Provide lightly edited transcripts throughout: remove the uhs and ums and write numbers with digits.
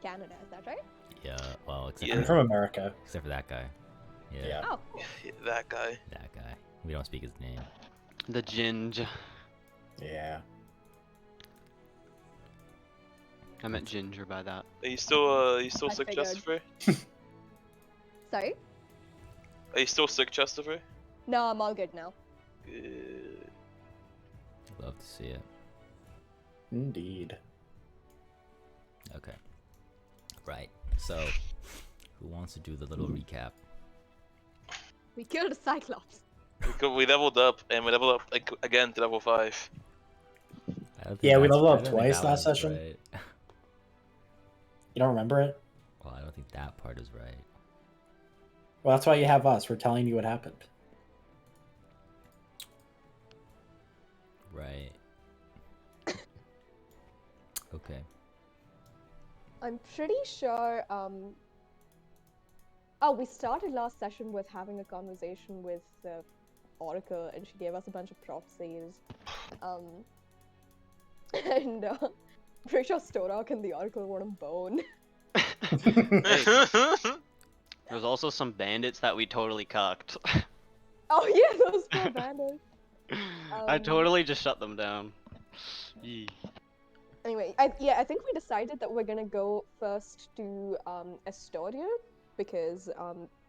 Canada, is that right? Yeah, well, except Yeah. for I'm from America. except for that guy. Yeah, Yeah. Oh, cool. Yeah, that guy. that guy. We don't speak his name. The Ginge. Yeah. I meant Ginger by that. Are you still I sick, figured. Justifer? Sorry? Are you still sick, Justifer? No, I'm all good now. Good. Love to see it. Indeed. Okay. Right. So, who wants to do the little recap? We killed a Cyclops. We leveled up, and we leveled up again to level 5. I don't think Yeah, we that's- leveled I up don't think twice that last one's session. right. You don't remember it? Well, I don't think that part is right. Well, that's why you have us. We're telling you what happened. Right. Okay. I'm pretty sure, Oh, we started last session with having a conversation with Oracle, and she gave us a bunch of prophecies. And pretty sure Storak and the Oracle want a bone. There's also some bandits that we totally cucked. Oh yeah, those poor bandits. I totally just shut them down. Yee. Anyway, I think we decided that we're gonna go first to Astoria, because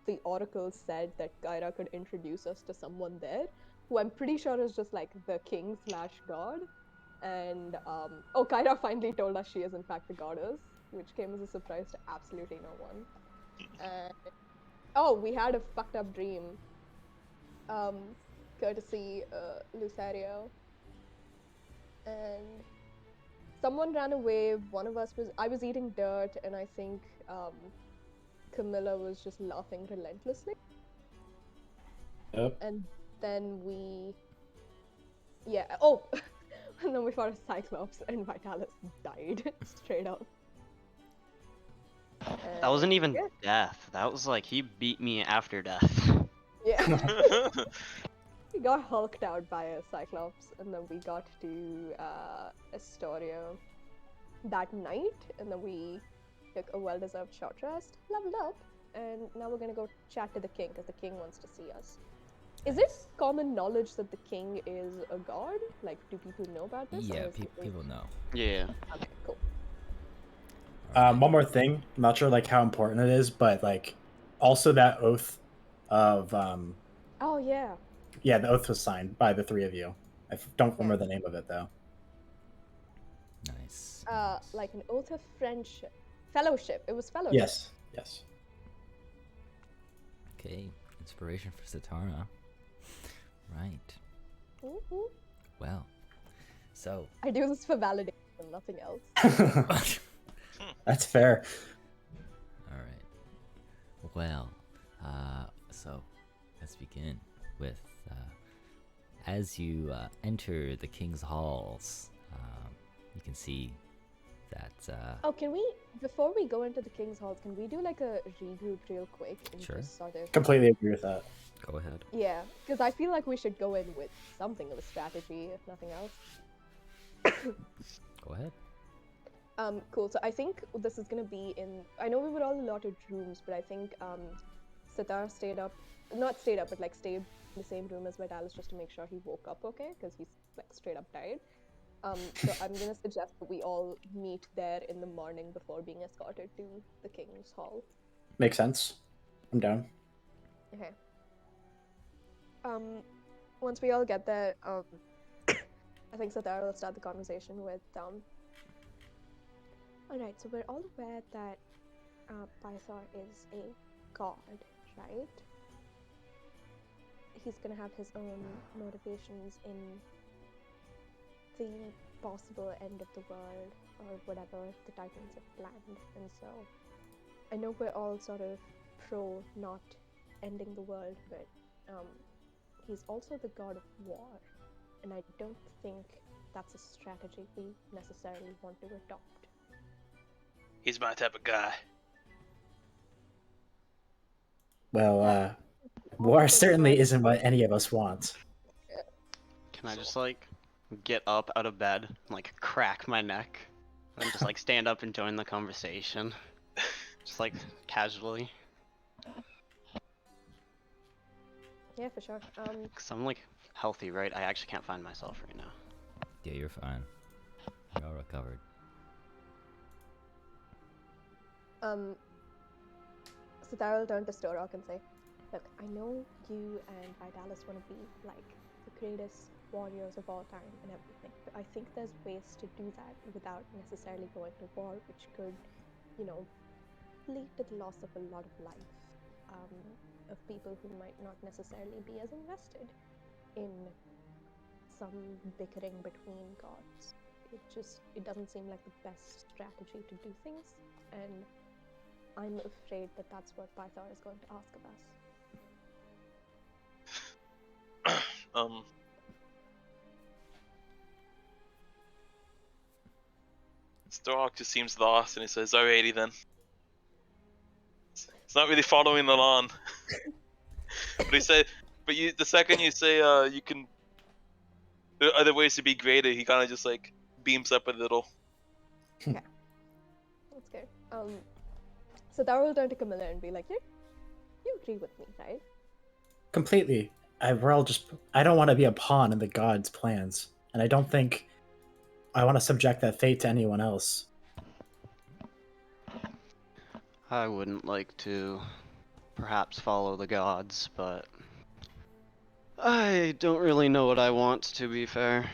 the Oracle said that Kyra could introduce us to someone there, who I'm pretty sure is just like the king/god. And Kyra finally told us she is in fact the goddess, which came as a surprise to absolutely no one. And we had a fucked up dream. Courtesy Lucario. And someone ran away. One of us I was eating dirt, and I think Camilla was just laughing relentlessly. Yep. And then and then we fought a Cyclops, and Vitalis died straight up. That wasn't even yeah. death. That was like he beat me after death. Yeah. We got hulked out by a Cyclops, and then we got to Astoria that night, and then we took a well-deserved short rest, leveled up, and now we're gonna go chat to the king, because the king wants to see us. Is it common knowledge that the king is a god? Like, do people know about this? Yeah, or is it people know. Yeah. Okay, cool. One more thing. I'm not sure like how important it is, but like also that oath of Oh yeah. yeah, the oath was signed by the three of you. I don't remember the name of it though. Nice. Like an oath of friendship, fellowship. It was fellowship. Yes. Yes. Okay, inspiration for Satara. Right. Mhm. Well, so I do this for validation, nothing else. That's fair. all right. Well, so let's begin with as you enter the king's halls, you can see that. Oh, can we, before we go into the king's halls, can we do like a regroup real quick and Sure. just sort of... Completely agree with that. Go ahead. Yeah, because I feel like we should go in with something of a strategy, if nothing else. Go ahead. Cool. So I think this is gonna be in... I know we were all allotted rooms, but I think Sitar stayed up... Not stayed up, but like stayed in the same room as Vitalis just to make sure he woke up okay, because he's like straight up died. So I'm gonna suggest that we all meet there in the morning before being escorted to the King's Hall. Makes sense. I'm down. Okay. Once we all get there, I think Satara will start the conversation with, Alright, so we're all aware that Pythor is a god, right? He's gonna have his own motivations in the possible end of the world, or whatever the Titans have planned, and so I know we're all sort of pro not ending the world, but he's also the god of war, and I don't think that's a strategy we necessarily want to adopt. He's my type of guy. Well, war certainly isn't what any of us want. Can I just like get up out of bed and like crack my neck? And just like stand up and join the conversation. Just like casually. Yeah, for sure. Cause I'm like healthy, right? I actually can't find myself right now. Yeah, you're fine. You're all recovered. So Daryl turned to Storok and say, "Look, I know you and Vidalis want to be like the greatest warriors of all time and everything, but I think there's ways to do that without necessarily going to war, which could, you know, lead to the loss of a lot of life, of people who might not necessarily be as invested in some bickering between gods. It doesn't seem like the best strategy to do things, and I'm afraid that that's what Pythor is going to ask of us." Stork just seems lost, and he says, "Alrighty then." It's not really following along. But he said, the second you say you can, there are other ways to be greater, he kind of just like beams up a little. Okay, that's good. So Daryl will turn to Camilla and be like, "You agree with me, right?" Completely. I don't want to be a pawn in the gods' plans, and I don't think I want to subject that fate to anyone else. I wouldn't like to perhaps follow the gods, but I don't really know what I want, to be fair.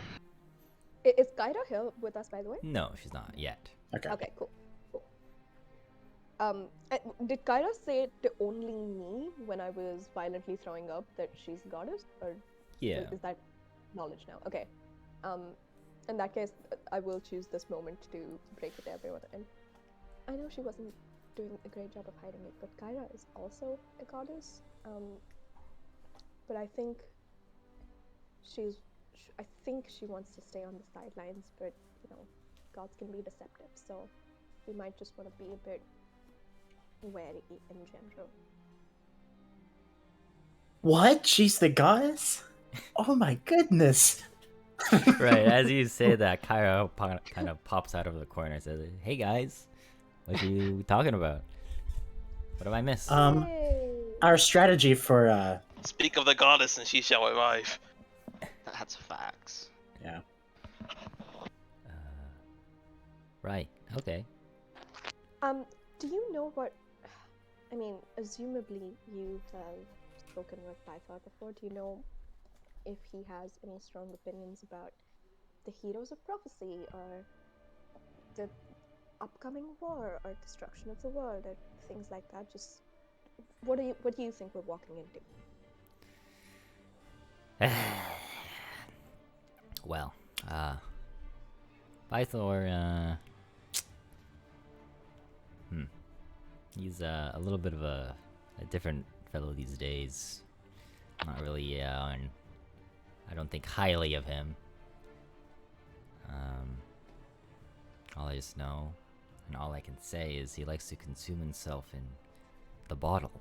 Is Kyra here with us, by the way? No, she's not yet. Okay. Okay, cool. Did Kyra say to only me when I was violently throwing up that she's a goddess, or Yeah. is that knowledge now? Okay. In that case, I will choose this moment to break it to everyone. And I know she wasn't doing a great job of hiding it, but Kyra is also a goddess. But I think I think she wants to stay on the sidelines, but you know, gods can be deceptive, so we might just want to be a bit wary in general. What? She's the goddess? Oh my goodness. Right, as you say that, Kyra kind of pops out of the corner and says, "Hey guys, what are you talking about? What have I missed?" Yay! Our strategy for Speak of the goddess, and she shall arrive. That's facts. yeah. Right. Okay. Do you know what? I mean, assumably you have spoken with Pythor before. Do you know if he has any strong opinions about the heroes of prophecy, or the upcoming war, or destruction of the world, or things like that? Just what do you think we're walking into? Well, Pythor, he's a little bit of a different fellow these days. Not really, and I don't think highly of him. All I just know, and all I can say is he likes to consume himself in the bottle.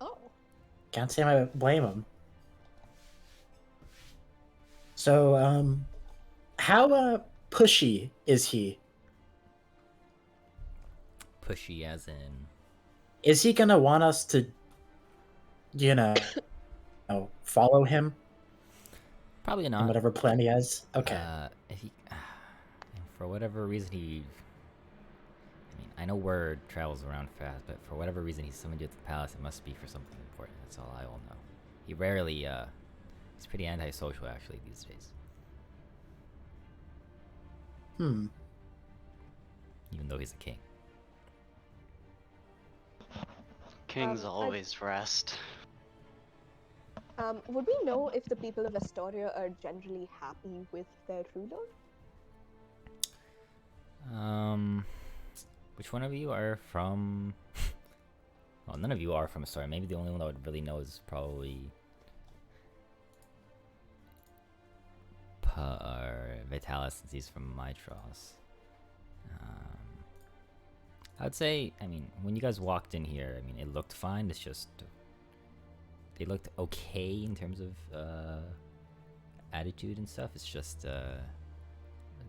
Oh, Can't say I blame him. So, how pushy is he? Pushy as in... Is he gonna want us to, follow him Probably in not. whatever plan he has? Okay. If he... For whatever reason he... I mean, I know word travels around fast, but for whatever reason he summoned you at the palace, it must be for something important. That's all I will know. He rarely, he's pretty antisocial actually these days. Even though he's a king. King's always rest. Would we know if the people of Astoria are generally happy with their ruler? Which one of you are from... Well, none of you are from Astoria. Maybe the only one that would really know is probably... or Vitalis, since he's from Mitros. I'd say, I mean, when you guys walked in here, I mean, it looked fine. It's just... They looked okay in terms of attitude and stuff. It's just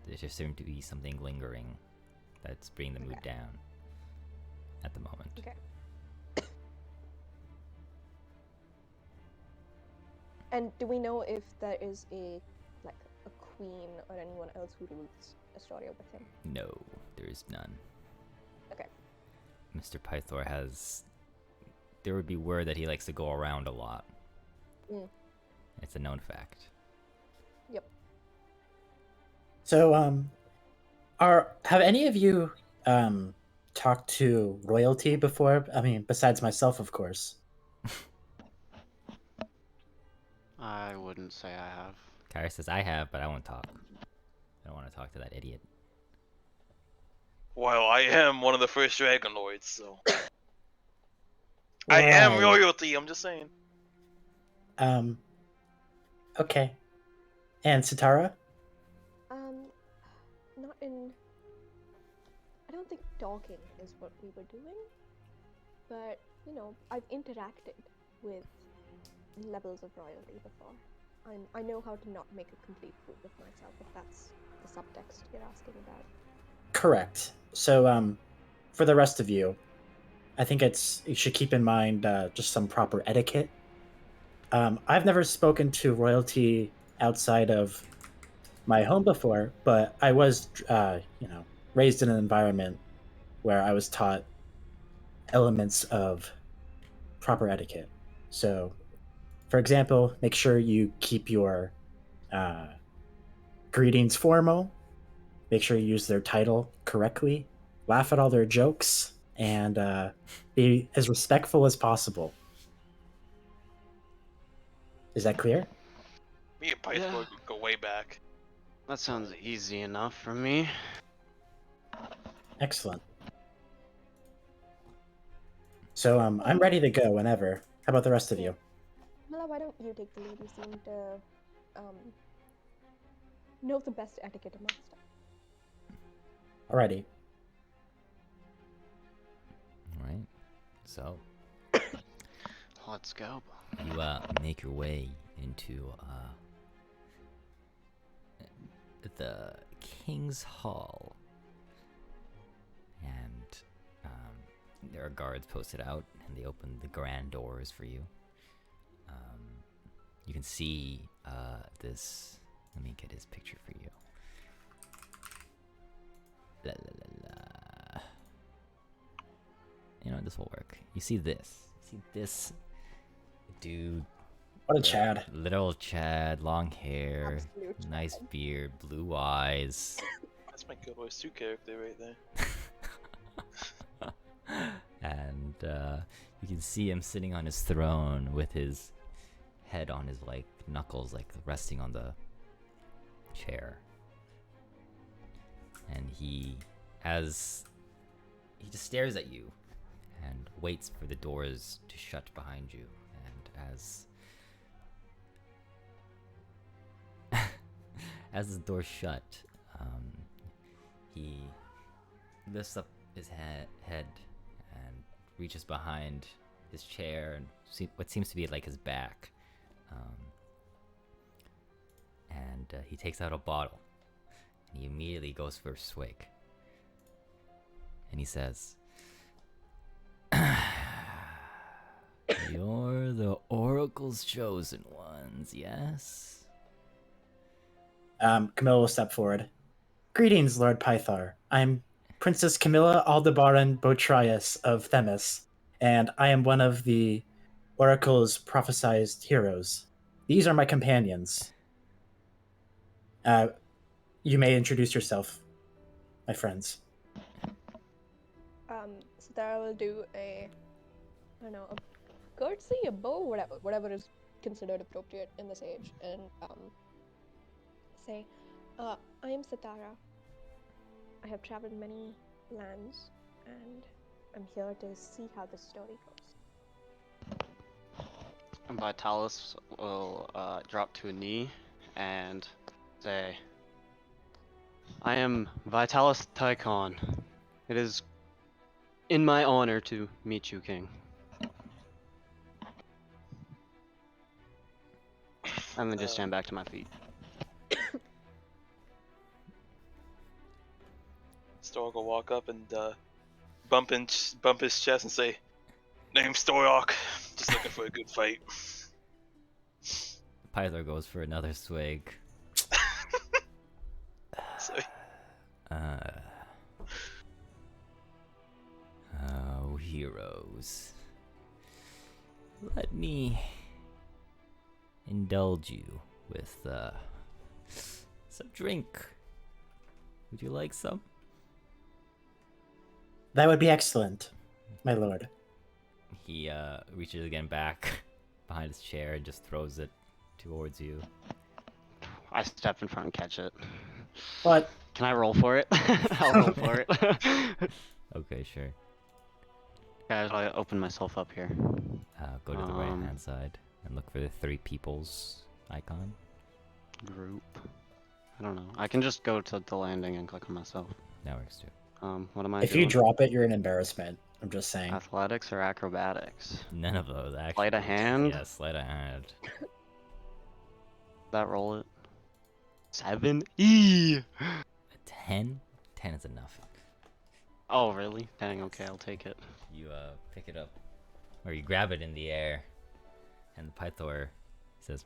there just seemed to be something lingering that's bringing the mood down at the moment. Okay. And do we know if there is a queen or anyone else who rules Astoria with him? No, there is none. Okay. Mr. Pythor has... There would be word that he likes to go around a lot. Mm. It's a known fact. Yep. So, have any of you talked to royalty before? I mean, besides myself, of course. I wouldn't say I have. Kyra says, I have, but I won't talk. I don't want to talk to that idiot. Well, I am one of the first Dragonlords, so I am Right. royalty. I'm just saying. Okay. And Sitara? Not in... I don't think talking is what we were doing, but, I've interacted with levels of royalty before. I know how to not make a complete fool of myself, if that's the subtext you're asking about. Correct. So, for the rest of you, I think you should keep in mind just some proper etiquette. I've never spoken to royalty outside of my home before, but I was, raised in an environment where I was taught elements of proper etiquette. So, for example, make sure you keep your greetings formal. Make sure you use their title correctly. Laugh at all their jokes and be as respectful as possible. Is that clear? Me and Pythor Yeah. go way back. That sounds easy enough for me. Excellent. So I'm ready to go whenever. How about the rest of you? Mila, why don't you take the lead? You seem to know the best etiquette amongst us. Alrighty. Alright. So, Let's go. you make your way into the King's Hall. And there are guards posted out, and they open the grand doors for you. You can see this. Let me get his picture for you. La, la, la, la. You know, this will work. You see this. You see this dude. What a Chad. Little Chad, long hair, Absolute nice Chad. beard, blue eyes. That's my Guild Wars 2 character right there. And you can see him sitting on his throne with his head on his knuckles resting on the chair. And he just stares at you and waits for the doors to shut behind you. And as the doors shut, he lifts up his head and reaches behind his chair and what seems to be his back. And he takes out a bottle. And he immediately goes for a swig. And he says, "You're the Oracle's chosen ones, yes?" Camilla will step forward. Greetings, Lord Pythar. I'm Princess Camilla Aldebaran Botrias of Themis, and I am one of the Oracle's prophesized heroes. These are my companions. You may introduce yourself, my friends. So Tara will do a courtesy, a bow, whatever is considered appropriate in this age, and say, I am Satara. I have traveled many lands, and I'm here to see how this story goes. And Vitalis will drop to a knee and say, I am Vitalis Tychon. It is in my honor to meet you, King. I'm gonna just stand back to my feet. Stork will walk up and bump his chest and say, "Name's Stork. Just looking for a good fight." Pythor goes for another swig. So, Oh, heroes. Let me indulge you with some drink. Would you like some? That would be excellent, my lord. He reaches again back behind his chair and just throws it towards you. I step in front and catch it. But Can I roll for it? I'll roll for it. Okay, sure. Guys, I open myself up here. Go to the right hand side and look for the three peoples icon. Group. I don't know. I can just go to the landing and click on myself. That works too. What am I if doing? you drop it, you're an embarrassment. I'm just saying. Athletics or acrobatics? None of those actually. Sleight of hand? Yeah, sleight of hand. That roll it. 7? E. A 10? 10 is enough. Oh, really? Dang, okay, I'll take it. You pick it up, or you grab it in the air, and the Pythor says,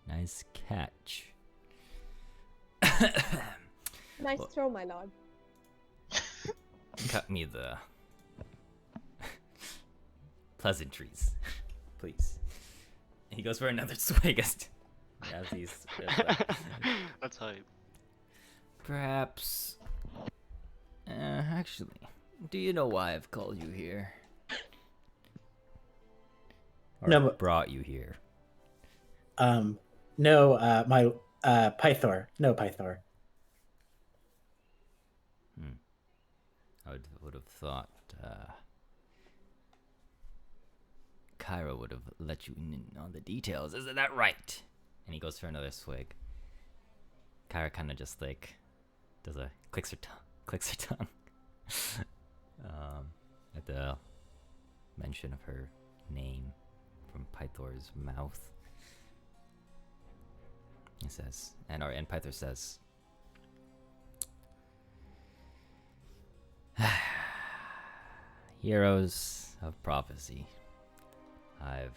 nice catch. Nice Well- throw, my lord. Cut me the pleasantries, please. He goes for another swig as he's That's hype. perhaps. Actually, do you know why I've called you here? Or No, but- brought you here? No, my Pythor. No, Pythor. I would have thought Kyra would have let you in on the details. Isn't that right? And he goes for another swig. Kyra kind of just like does a clicks her tongue at the mention of her name from Pythor's mouth. He says, and Pythor says, heroes of prophecy, I've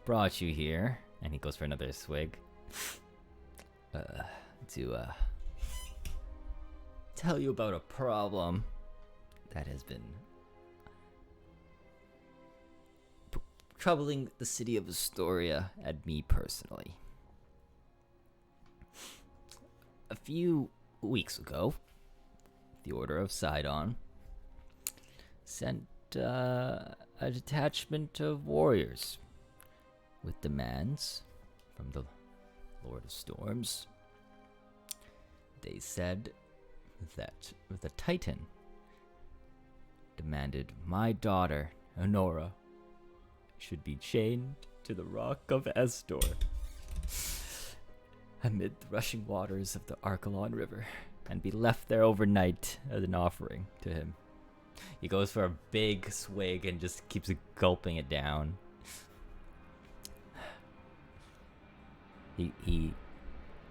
brought you here, and he goes for another swig, to tell you about a problem that has been troubling the city of Astoria and me personally. A few weeks ago, the Order of Sidon sent a detachment of warriors with demands from the Lord of Storms. They said that the Titan demanded my daughter, Honora, should be chained to the rock of Estor amid the rushing waters of the Archelon River and be left there overnight as an offering to him. He goes for a big swig and just keeps gulping it down. He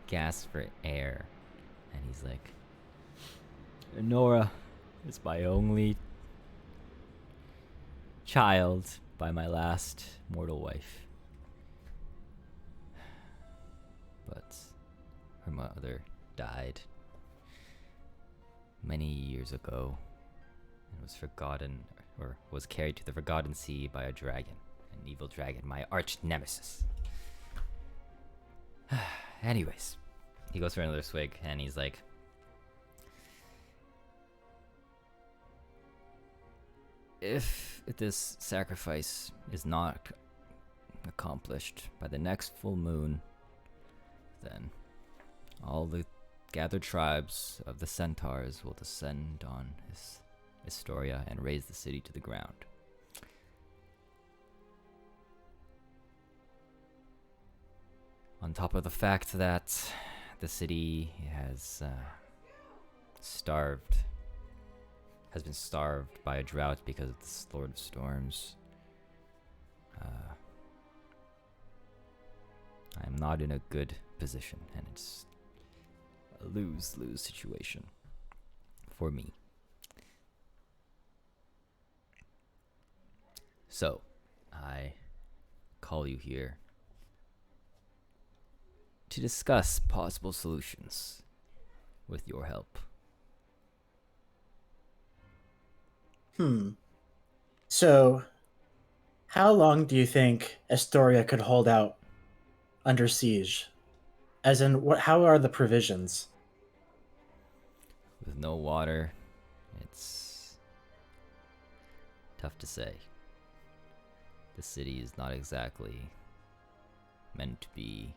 gasps for air, and he's like, Nora is my only child by my last mortal wife. But her mother died many years ago and was forgotten, or was carried to the Forgotten Sea by a dragon, an evil dragon, my arch nemesis. Anyways, he goes for another swig and he's like, if this sacrifice is not accomplished by the next full moon, then all the gathered tribes of the centaurs will descend on Astoria and raze the city to the ground. On top of the fact that the city has been starved by a drought because of this Lord of Storms. I am not in a good position, and it's a lose-lose situation. for me. So, I call you here to discuss possible solutions with your help. So, how long do you think Astoria could hold out under siege? As in, how are the provisions? With no water, it's tough to say. The city is not exactly meant to be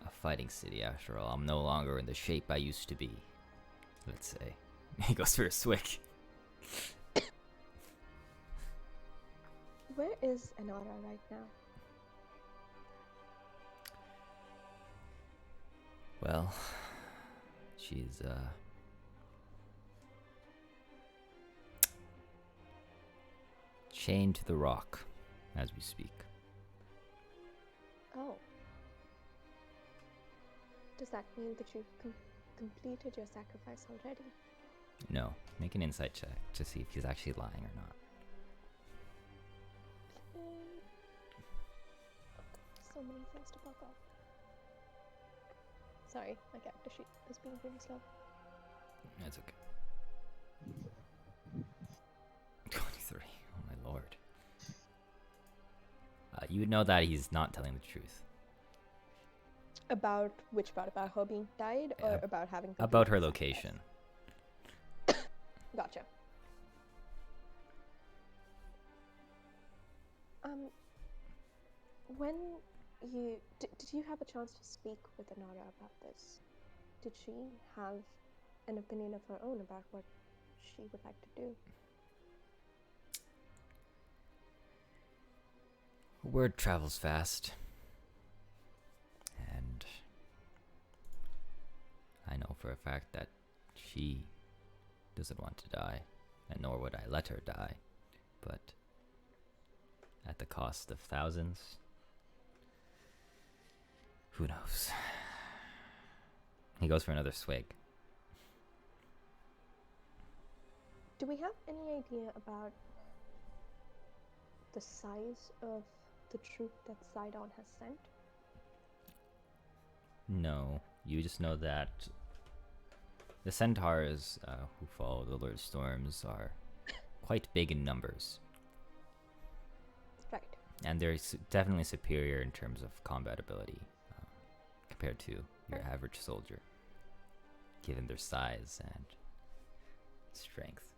a fighting city after all. I'm no longer in the shape I used to be, let's say. He goes for a swig. Where is Anara right now? Well, she's chained to the rock as we speak. Oh. Does that mean that you've completed your sacrifice already? No, make an insight check to see if he's actually lying or not. So many things to pop up. Sorry, my character sheet is being really slow. That's okay. 23. Oh my lord. You would know that he's not telling the truth. About which part? About her being tied, or Yeah, about having About completed her the location. sacrifice? Gotcha. When you did you have a chance to speak with Anara about this? Did she have an opinion of her own about what she would like to do? Word travels fast. And I know for a fact that she doesn't want to die, and nor would I let her die. But at the cost of thousands, who knows? He goes for another swig. Do we have any idea about the size of the troop that Sidon has sent? No, you just know that the centaurs who follow the Lord of Storms are quite big in numbers. Right. And they're definitely superior in terms of combat ability compared to your average soldier, given their size and strength.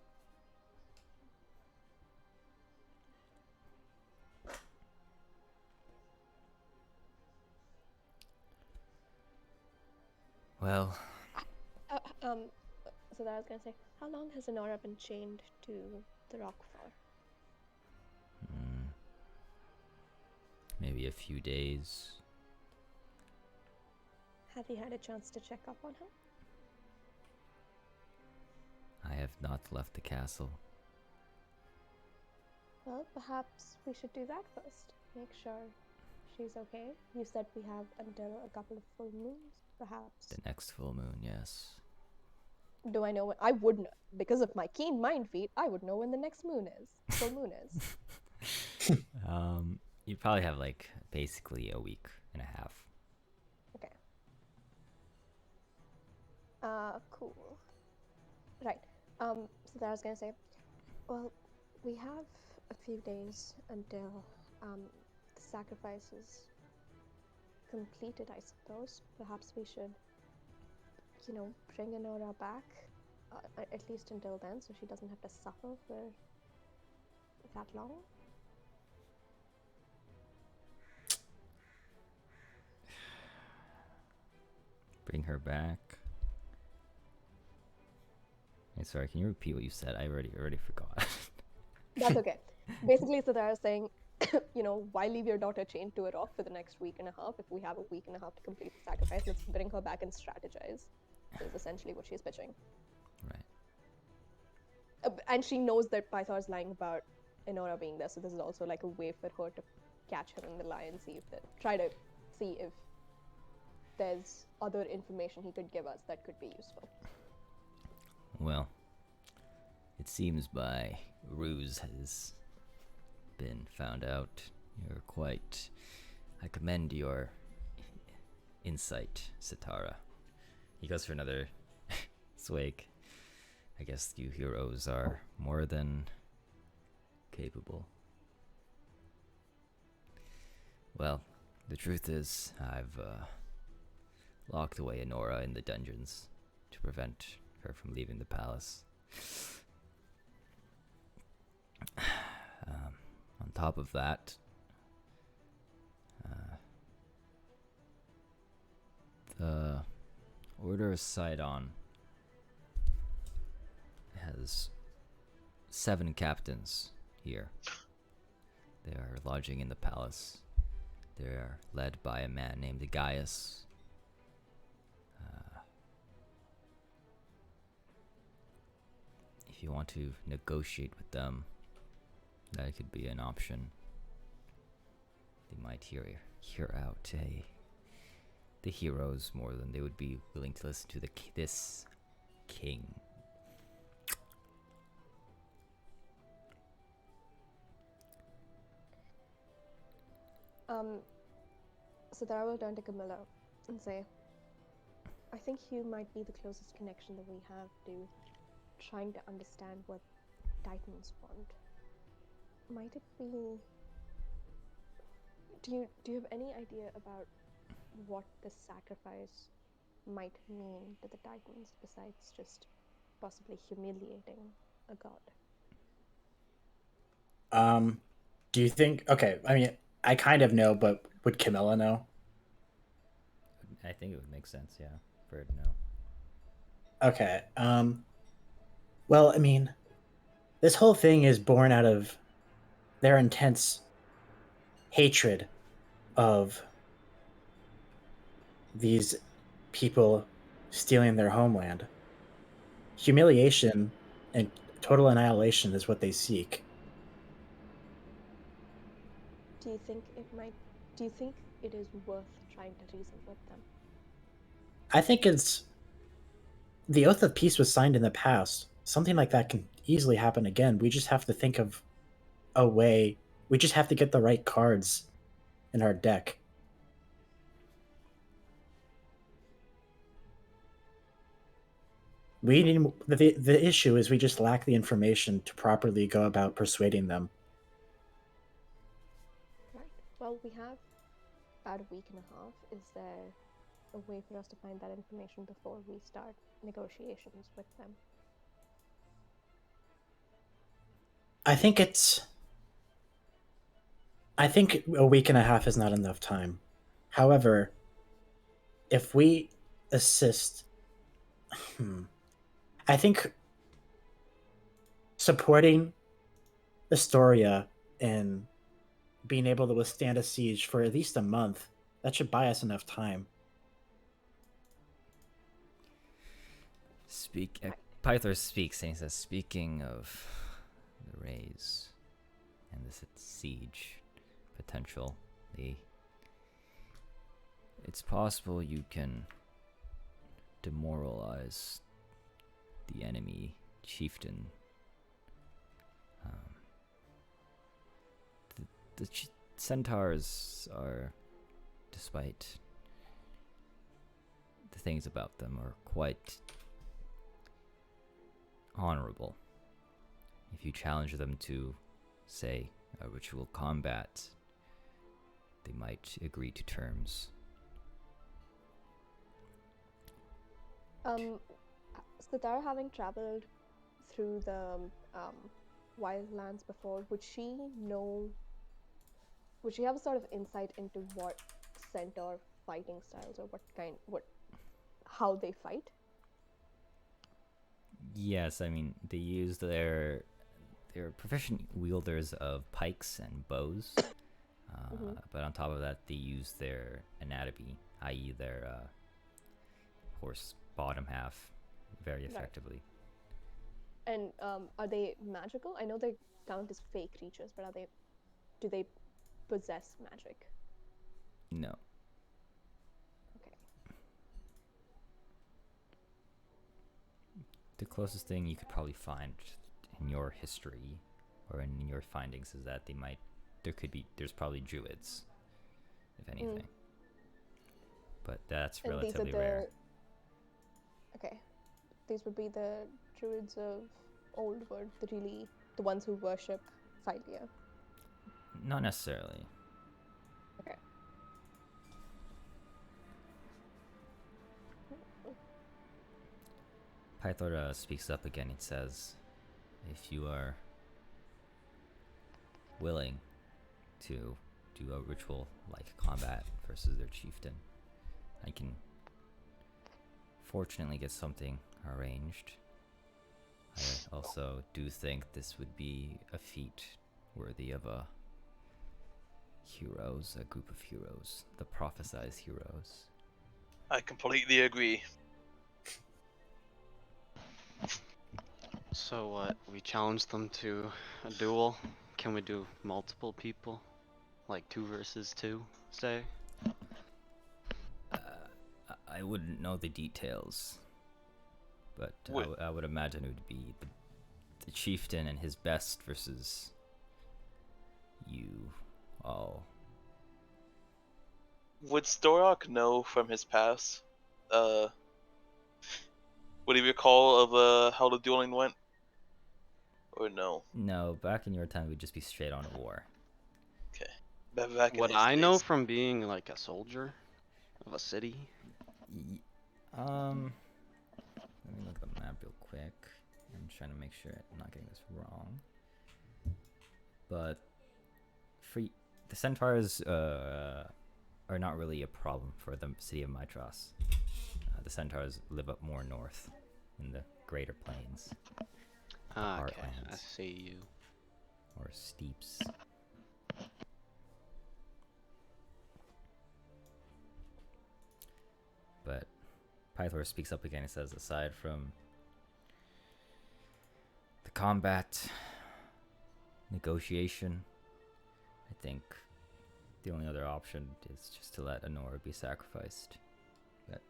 Well, so that I was gonna say, how long has Anora been chained to the rock for? maybe a few days. Have you had a chance to check up on her? I have not left the castle. Well, perhaps we should do that first. Make sure she's okay. You said we have until a couple of full moons, perhaps. The next full moon, yes. Do I know when? I would know. Because of my keen mind feat, I would know when the next moon is. Full moon is. You probably have like basically a week and a half. Okay. Cool. Right. So that I was gonna say, well, we have a few days until the sacrifice is completed, I suppose. Perhaps we should, bring Anora back, at least until then, so she doesn't have to suffer for that long. Bring her back. Hey, sorry, can you repeat what you said? I already forgot. That's okay. Basically, so that I was saying, why leave your daughter chained to a rock for the next week and a half if we have a week and a half to complete the sacrifice? Let's bring her back and strategize. Is essentially what she's pitching. Right. And she knows that Pythor's lying about Enora being there, so this is also like a way for her to catch him in the lie and try to see if there's other information he could give us that could be useful. Well, it seems my ruse has been found out. You're quite... I commend your insight, Sitara. He goes for another swig. I guess you heroes are more than capable. Well, the truth is, I've locked away Enora in the dungeons to prevent her from leaving the palace. On top of that, the Order of Sidon has 7 captains here. They are lodging in the palace. They are led by a man named Gaius. If you want to negotiate with them, that could be an option. They might hear out the heroes more than they would be willing to listen to this king. So Dara will turn to Camilla and say, I think Hugh might be the closest connection that we have to trying to understand what Titans want. Might it be... Do you have any idea about what the sacrifice might mean to the Titans besides just possibly humiliating a god? Do you think... Okay, I mean, I kind of know, but would Camilla know? I think it would make sense, yeah, for her to know. Okay, well, I mean, this whole thing is born out of their intense hatred of these people stealing their homeland. Humiliation and total annihilation is what they seek. Do you think it is worth trying to reason with them? I think it's... The Oath of Peace was signed in the past. Something like that can easily happen again. We just have to think of a way. We just have to get the right cards in our deck. We need... The issue is we just lack the information to properly go about persuading them. Right. Well, we have about a week and a half. Is there a way for us to find that information before we start negotiations with them? I think a week and a half is not enough time. However, if we assist... I think supporting Astoria and being able to withstand a siege for at least a month, that should buy us enough time. Pythor speaks, and he says, speaking of the raise and this siege potential, it's possible you can demoralize the enemy chieftain. The centaurs are, despite the things about them, are quite honorable. If you challenge them to, say, a ritual combat, they might agree to terms. Sitara, having traveled through the wildlands before, would she have a sort of insight into what centaur fighting styles or how they fight? Yes, I mean, they use they're proficient wielders of pikes and bows, but on top of that, they use their anatomy, i.e. their horse bottom half, very effectively. Right. And are they magical? I know they count as fey creatures, but do they possess magic? No. Okay. the closest thing you could probably find in your history or in your findings is that there's probably druids, if anything. But that's And these are relatively rare. Okay. These would be the druids of Old Wood, the ones who worship Thylia. Not necessarily. Okay. Pythor speaks up again. He says, if you are willing to do a ritual like combat versus their chieftain, I can fortunately get something arranged. I also do think this would be a feat worthy of a group of heroes, the prophesized heroes. I completely agree. So what? We challenge them to a duel? Can we do multiple people? Like 2 versus 2, say? I wouldn't know the details, but Would- I would imagine it would be the chieftain and his best versus you all. Would Storok know from his past? Would he recall of how the dueling went? Or no? No, back in your time, we'd just be straight on war. Okay. Back in What his I know days. from being like a soldier of a city. Let me look at the map real quick. I'm trying to make sure I'm not getting this wrong. But the centaurs are not really a problem for the city of Mitros. The centaurs live up more north in the greater plains. Ah, okay, I Heartlands. see you. Or steeps. But Pythor speaks up again and says, aside from the combat negotiation, I think the only other option is just to let Honora be sacrificed. But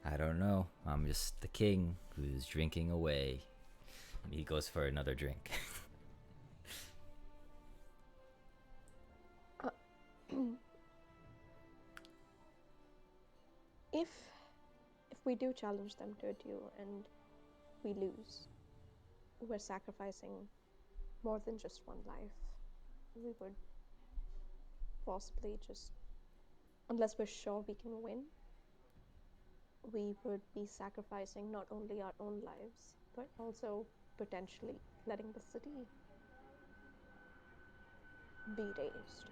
I don't know. I'm just the king who's drinking away. And he goes for another drink. If we do challenge them to a duel and we lose, we're sacrificing more than just one life. We would possibly just, unless we're sure we can win, we would be sacrificing not only our own lives, but also potentially letting the city be razed.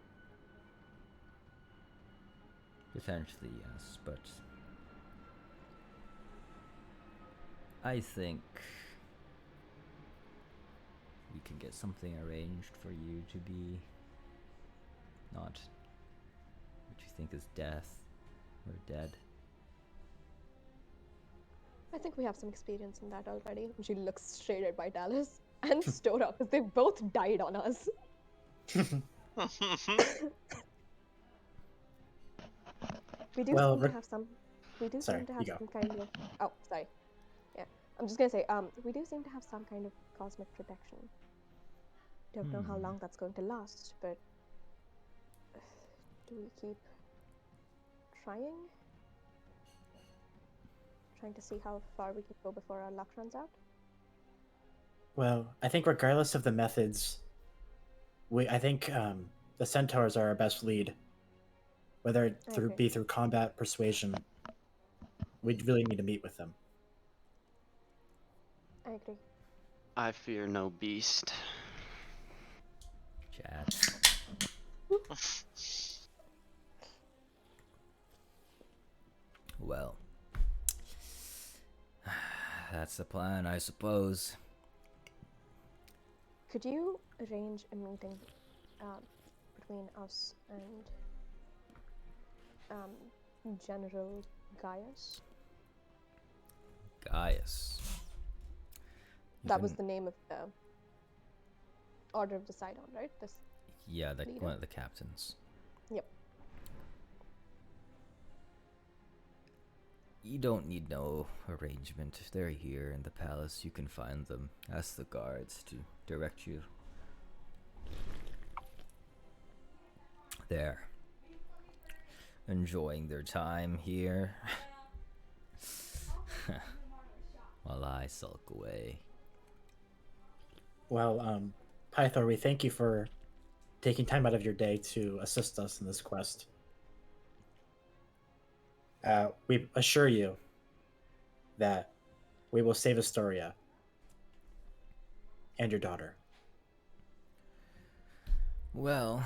Potentially, yes, but I think we can get something arranged for you to be not what you think is death or dead. I think we have some experience in that already. And she looks straight at Vitalis and Stora, because they both died on us. We do Well, seem to have some. We do sorry, seem to you have go. some kind of. Oh, sorry. Yeah, I'm just gonna say. We do seem to have some kind of cosmic protection. Don't know how long that's going to last, but do we keep trying? Trying to see how far we can go before our luck runs out? Well, I think regardless of the methods, I think the centaurs are our best lead. Whether it agree. through combat, persuasion, we really need to meet with them. I agree. I fear no beast. Chad. Well, that's the plan, I suppose. Could you arrange a meeting between us and General Gaius? Gaius. That was the name of the Order of the Sidon, right? Yeah, leader? one of the captains. Yep. You don't need no arrangement. They're here in the palace. You can find them. Ask the guards to direct you. They're enjoying their time here while I sulk away. Well, Pythor, we thank you for taking time out of your day to assist us in this quest. We assure you that we will save Astoria and your daughter. Well,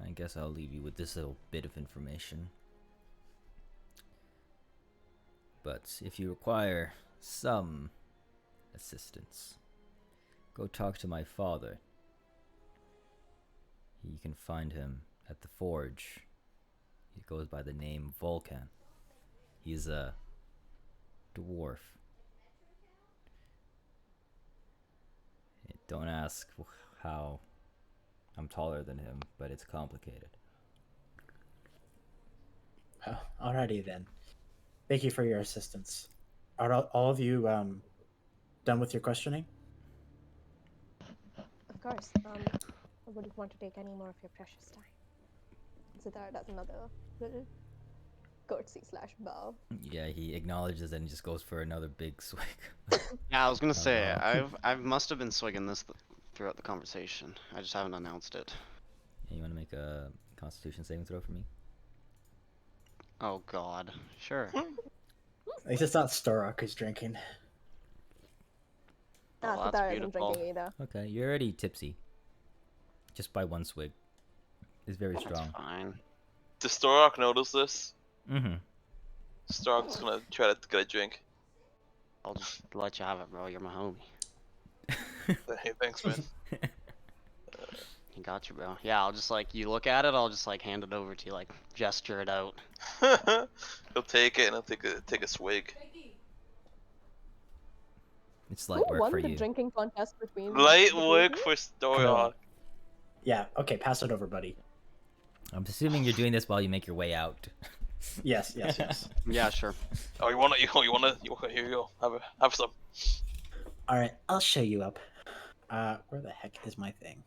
I guess I'll leave you with this little bit of information. But if you require some assistance, go talk to my father. You can find him at the forge. He goes by the name Vulcan. He's a dwarf. Don't ask how I'm taller than him, but it's complicated. Well, alrighty then. Thank you for your assistance. Are all of you done with your questioning? Of course. I wouldn't want to take any more of your precious time. Siddharth does another little curtsy / bow. Yeah, he acknowledges and just goes for another big swig. Yeah, I was gonna say wow. I must have been swigging this throughout the conversation. I just haven't announced it. Yeah, you want to make a Constitution saving throw for me? Oh God, sure. At least it's not Storok who's drinking. Oh, that's Siddharth isn't beautiful. drinking either. Okay, you're already tipsy. Just by one swig. It's very That's strong. fine. Does Storok notice this? Mm-hmm. Storok's gonna try to get a drink. I'll just let you have it, bro. You're my homie. Hey, thanks, man. You got you, bro. Yeah, I'll just like you look at it. I'll just like hand it over to you, like gesture it out. He'll take it and he'll take a swig. It's light Who work won for the you. drinking contest between Light the two of work you? for Storok. Yeah, okay, pass it over, buddy. I'm assuming you're doing this while you make your way out. Yes, yes, yes. Yeah, sure. Oh, you wanna? Here you go. Have some. Alright, I'll show you up. Where the heck is my thing?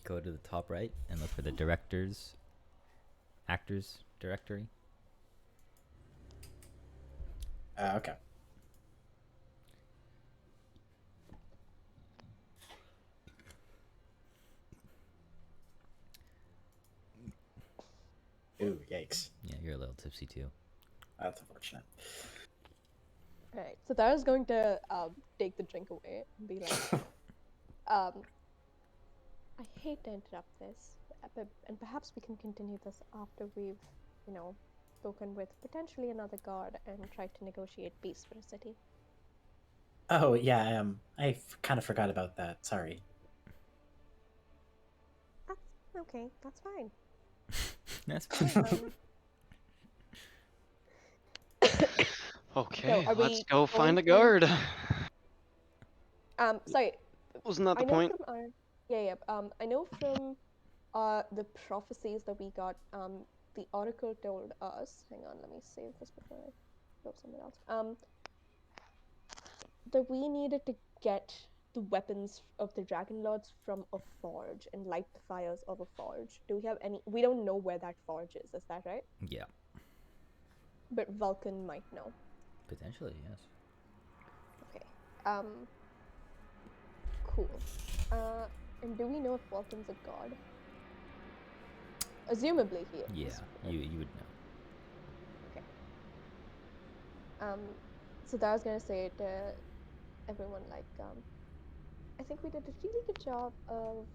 Go to the top right and look for the actors directory. Okay. Ooh, yikes. Yeah, you're a little tipsy too. That's unfortunate. Alright, so Tara's going to take the drink away and be like, I hate to interrupt this, and perhaps we can continue this after we've, spoken with potentially another guard and tried to negotiate peace for the city. Oh, yeah, I kind of forgot about that. Sorry. That's okay, that's fine. That's fine. Okay, are let's we go find a going to- guard. Sorry, Wasn't that I the know point? from I know from the prophecies that we got, the oracle told us, hang on, let me save this before I go somewhere else, that we needed to get the weapons of the Dragonlords from a forge and light the fires of a forge. Do we have any? We don't know where that forge is that right? Yeah, But Vulcan might know. potentially, yes. Okay. Cool. And do we know if Vulcan's a god? Assumably he is. Yeah, you would know. Okay. So that I was gonna say to everyone, like, I think we did a really good job of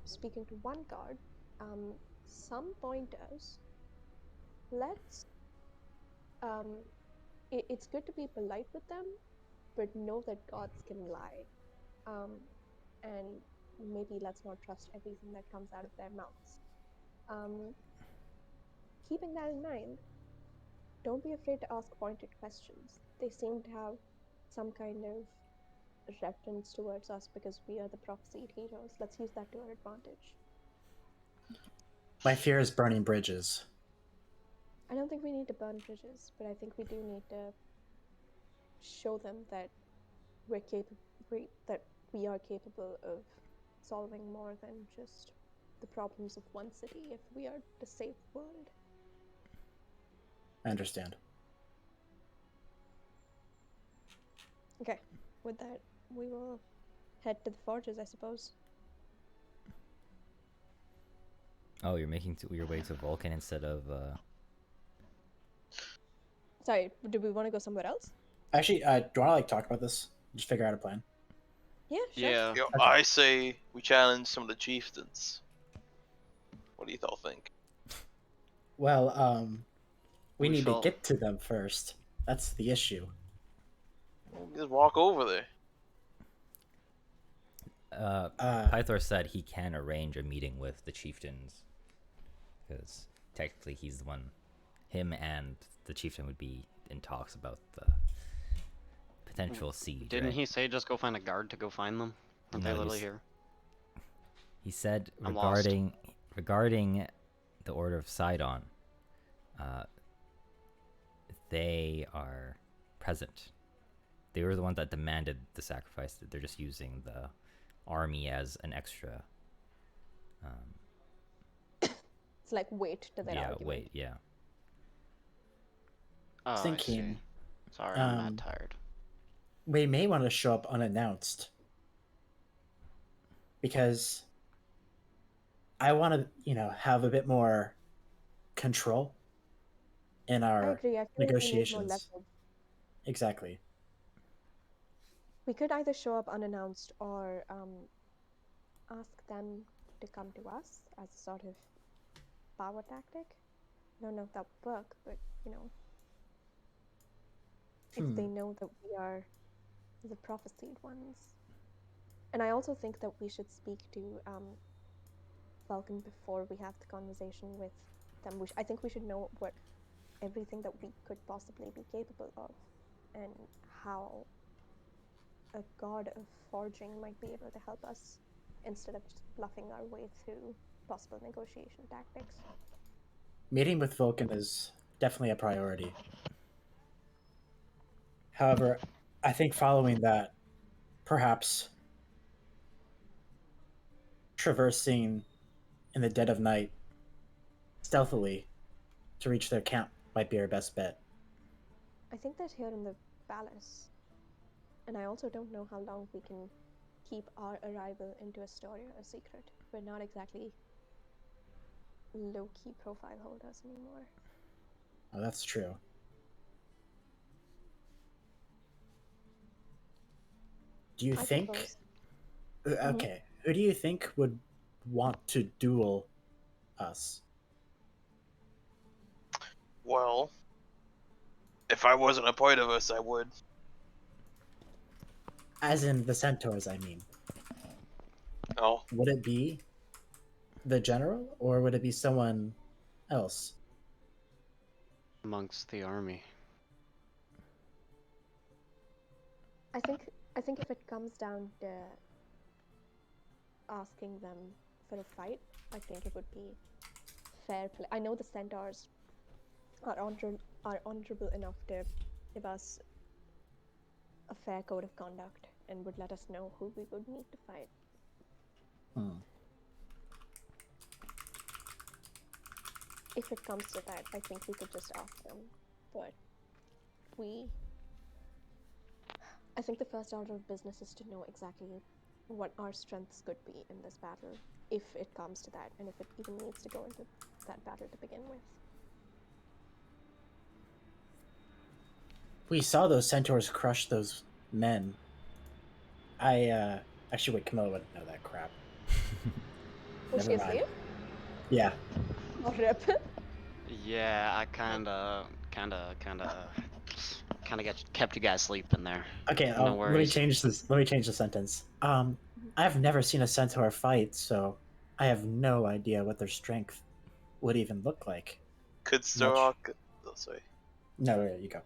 speaking to one guard. Some pointers. Let's. It's good to be polite with them, but know that gods can lie. And maybe let's not trust everything that comes out of their mouths. Keeping that in mind, don't be afraid to ask pointed questions. They seem to have some kind of reference towards us because we are the prophesied heroes. Let's use that to our advantage. My fear is burning bridges. I don't think we need to burn bridges, but I think we do need to show them that that we are capable of solving more than just the problems of one city if we are to save the world. I understand. Okay, with that, we will head to the forges, I suppose. Oh, you're making your way to Vulcan instead of. Sorry, do we want to go somewhere else? Actually, do you want to like talk about this? Just figure out a plan. Yeah, sure. Yeah. Yo, Okay. I say we challenge some of the chieftains. What do you all think? Well, we We need shall- to get to them first. That's the issue. We'll just walk over there. Pythor said he can arrange a meeting with the chieftains because technically he's the one. Him and the chieftain would be in talks about the potential siege. Didn't right? he say just go find a guard to go find them? Aren't No, they literally he's- here? He said I'm lost. regarding the Order of Sidon, they are present. They were the ones that demanded the sacrifice. They're just using the army as an extra. It's like weight to that argument. Wait, yeah. Oh, I Thinking, see. Sorry, I'm um, mad tired. we may want to show up unannounced because I want to, have a bit more control in I our agree. I feel like we need more negotiations. leverage. Exactly. We could either show up unannounced or ask them to come to us as a sort of power tactic. I don't know if that would work, but if they know that we are the prophesied ones. And I also think that we should speak to Vulcan before we have the conversation with them. I think we should know what everything that we could possibly be capable of and how a god of forging might be able to help us instead of just bluffing our way through possible negotiation tactics. Meeting with Vulcan is definitely a priority. However, I think following that, perhaps traversing in the dead of night stealthily to reach their camp might be our best bet. I think that's here in the palace. And I also don't know how long we can keep our arrival into Astoria a secret. We're not exactly low-key profile holders anymore. Oh, that's true. Do you I think... propose. Okay, who do you think would want to duel us? Well, if I wasn't a part of us, I would. As in the centaurs, I mean. Oh, Would it be the general, or would it be someone else? Amongst the army. I think if it comes down to asking them for a fight, I think it would be fair play. I know the centaurs are honorable enough to give us a fair code of conduct and would let us know who we would need to fight. If it comes to that, I think we could just ask them. But I think the first order of business is to know exactly what our strengths could be in this battle, if it comes to that, and if it even needs to go into that battle to begin with. We saw those centaurs crush those men. Actually, wait, Camilla wouldn't know that crap. Was she Never mind. asleep? Yeah. Or rip? Yeah, I kinda kept you guys sleeping there. Okay, No let me worries. change this. Let me change the sentence. I've never seen a centaur fight, so I have no idea what their strength would even look like. could Storok... Oh, sorry. No, there you go.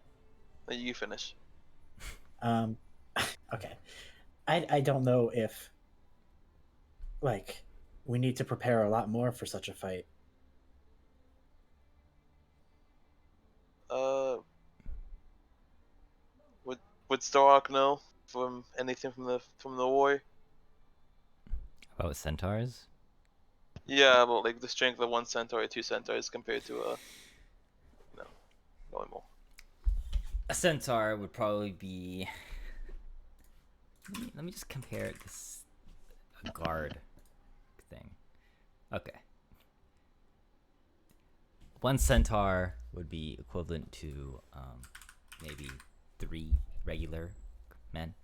No, you finish. Okay. I don't know if, like, we need to prepare a lot more for such a fight. would Starhawk know from anything from the war? About centaurs? Yeah, about like the strength of one centaur or two centaurs compared to normal. A centaur would probably be. Let me just compare this a guard thing. Okay. One centaur would be equivalent to maybe 3 regular men.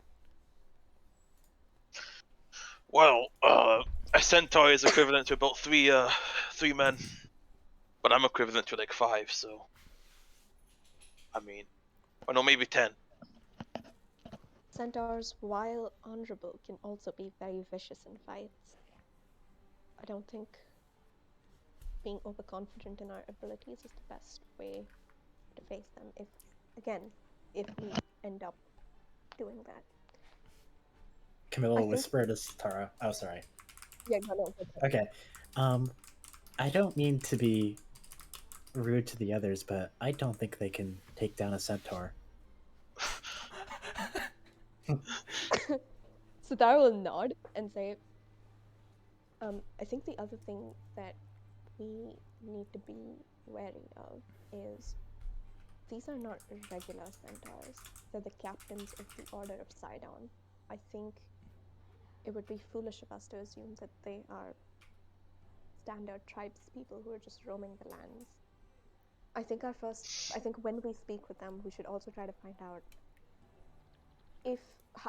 Well, a centaur is equivalent to about three men, but I'm equivalent to like 5. So, I mean, or no, maybe 10. Centaurs, while honorable, can also be very vicious in fights. I don't think being overconfident in our abilities is the best way to face them. If we end up doing that. Camilla I will think- whisper to Tara. Oh, sorry. Yeah, no. Okay. I don't mean to be rude to the others, but I don't think they can take down a centaur. So Tara will nod and say, I think the other thing that we need to be wary of is these are not regular centaurs. They're the captains of the Order of Sidon. I think it would be foolish of us to assume that they are standard tribespeople who are just roaming the lands. I think when we speak with them, we should also try to find out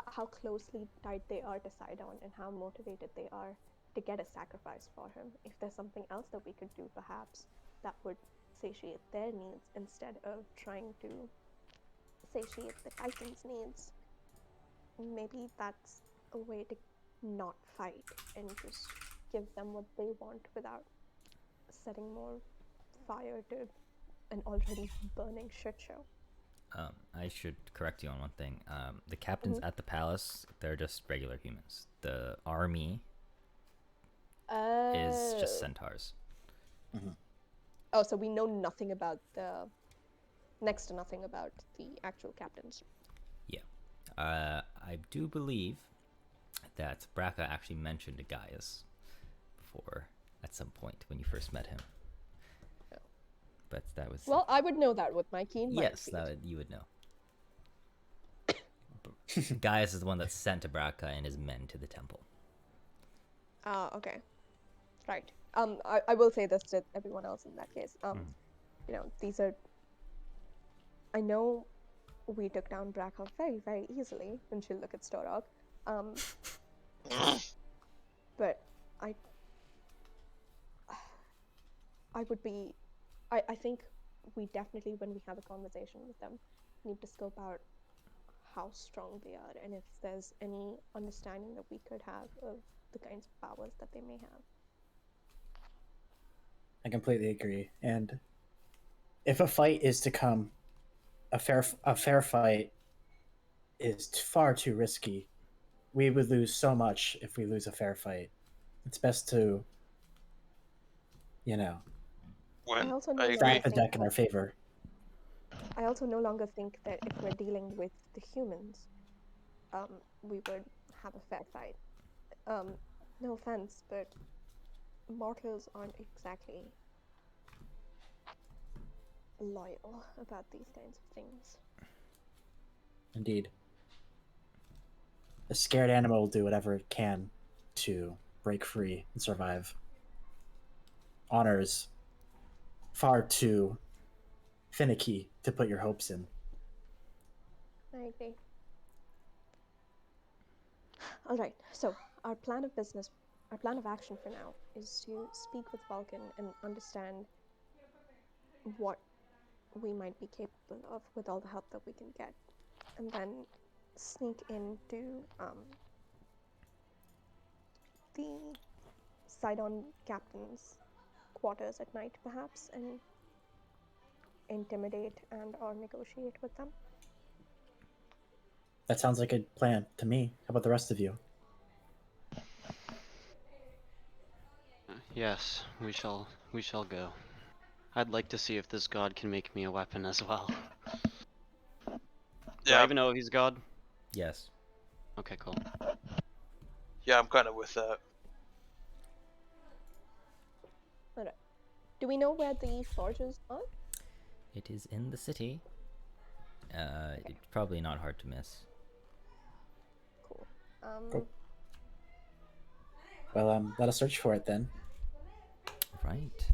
how closely tied they are to Sidon and how motivated they are to get a sacrifice for him. If there's something else that we could do, perhaps, that would satiate their needs instead of trying to satiate the Titan's needs. Maybe that's a way to not fight and just give them what they want without setting more fire to an already burning shit show. I should correct you on one thing. The captains at the palace, they're just regular humans. The army is just centaurs. Oh, so we know next to nothing about the actual captains. Yeah. I do believe that Braca actually mentioned Gaius before at some point when you first met him. Oh. But that was... Well, I would know that with my keen mind. Yes, you would know. Gaius is the one that sent Braca and his men to the temple. Okay. Right. I will say this to everyone else in that case. These are... I know we took down Braca very, very easily when she looked at Storog. But I think we definitely, when we have a conversation with them, need to scope out how strong they are and if there's any understanding that we could have of the kinds of powers that they may have. I completely agree. And if a fight is to come, a fair fight is far too risky. We would lose so much if we lose a fair fight. It's best to, When I also no I longer agree. stack the deck in our favor. I also no longer think that if we're dealing with the humans, we would have a fair fight. No offense, but mortals aren't exactly loyal about these kinds of things. Indeed. A scared animal will do whatever it can to break free and survive. Honor is far too finicky to put your hopes in. I agree. All right, so our plan of action for now is to speak with Vulcan and understand what we might be capable of with all the help that we can get, and then sneak into the Sidon captain's quarters at night, perhaps, and intimidate and or negotiate with them. That sounds like a plan to me. How about the rest of you? Yes, we shall go. I'd like to see if this god can make me a weapon as well. Do I Yeah, even know if he's god? Yes. Okay, cool. Yeah, I'm kind of with that. Alright. Do we know where the forges are? It is in the city. It's probably not hard to miss. Cool. Cool. Well, let us search for it then. Right.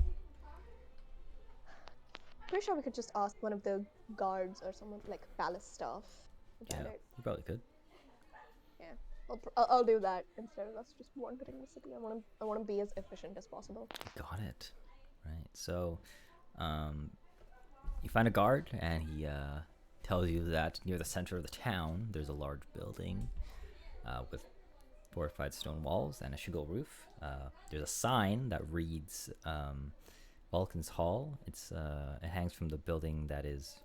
Pretty sure we could just ask one of the guards or someone like palace staff Yeah, about it. you probably could. Yeah, I'll do that instead of us just wandering the city. I wanna be as efficient as possible. Got it. Right. So, you find a guard, and he tells you that near the center of the town, there's a large building with fortified stone walls and a shingle roof. There's a sign that reads Vulcan's Hall. It hangs from the building that is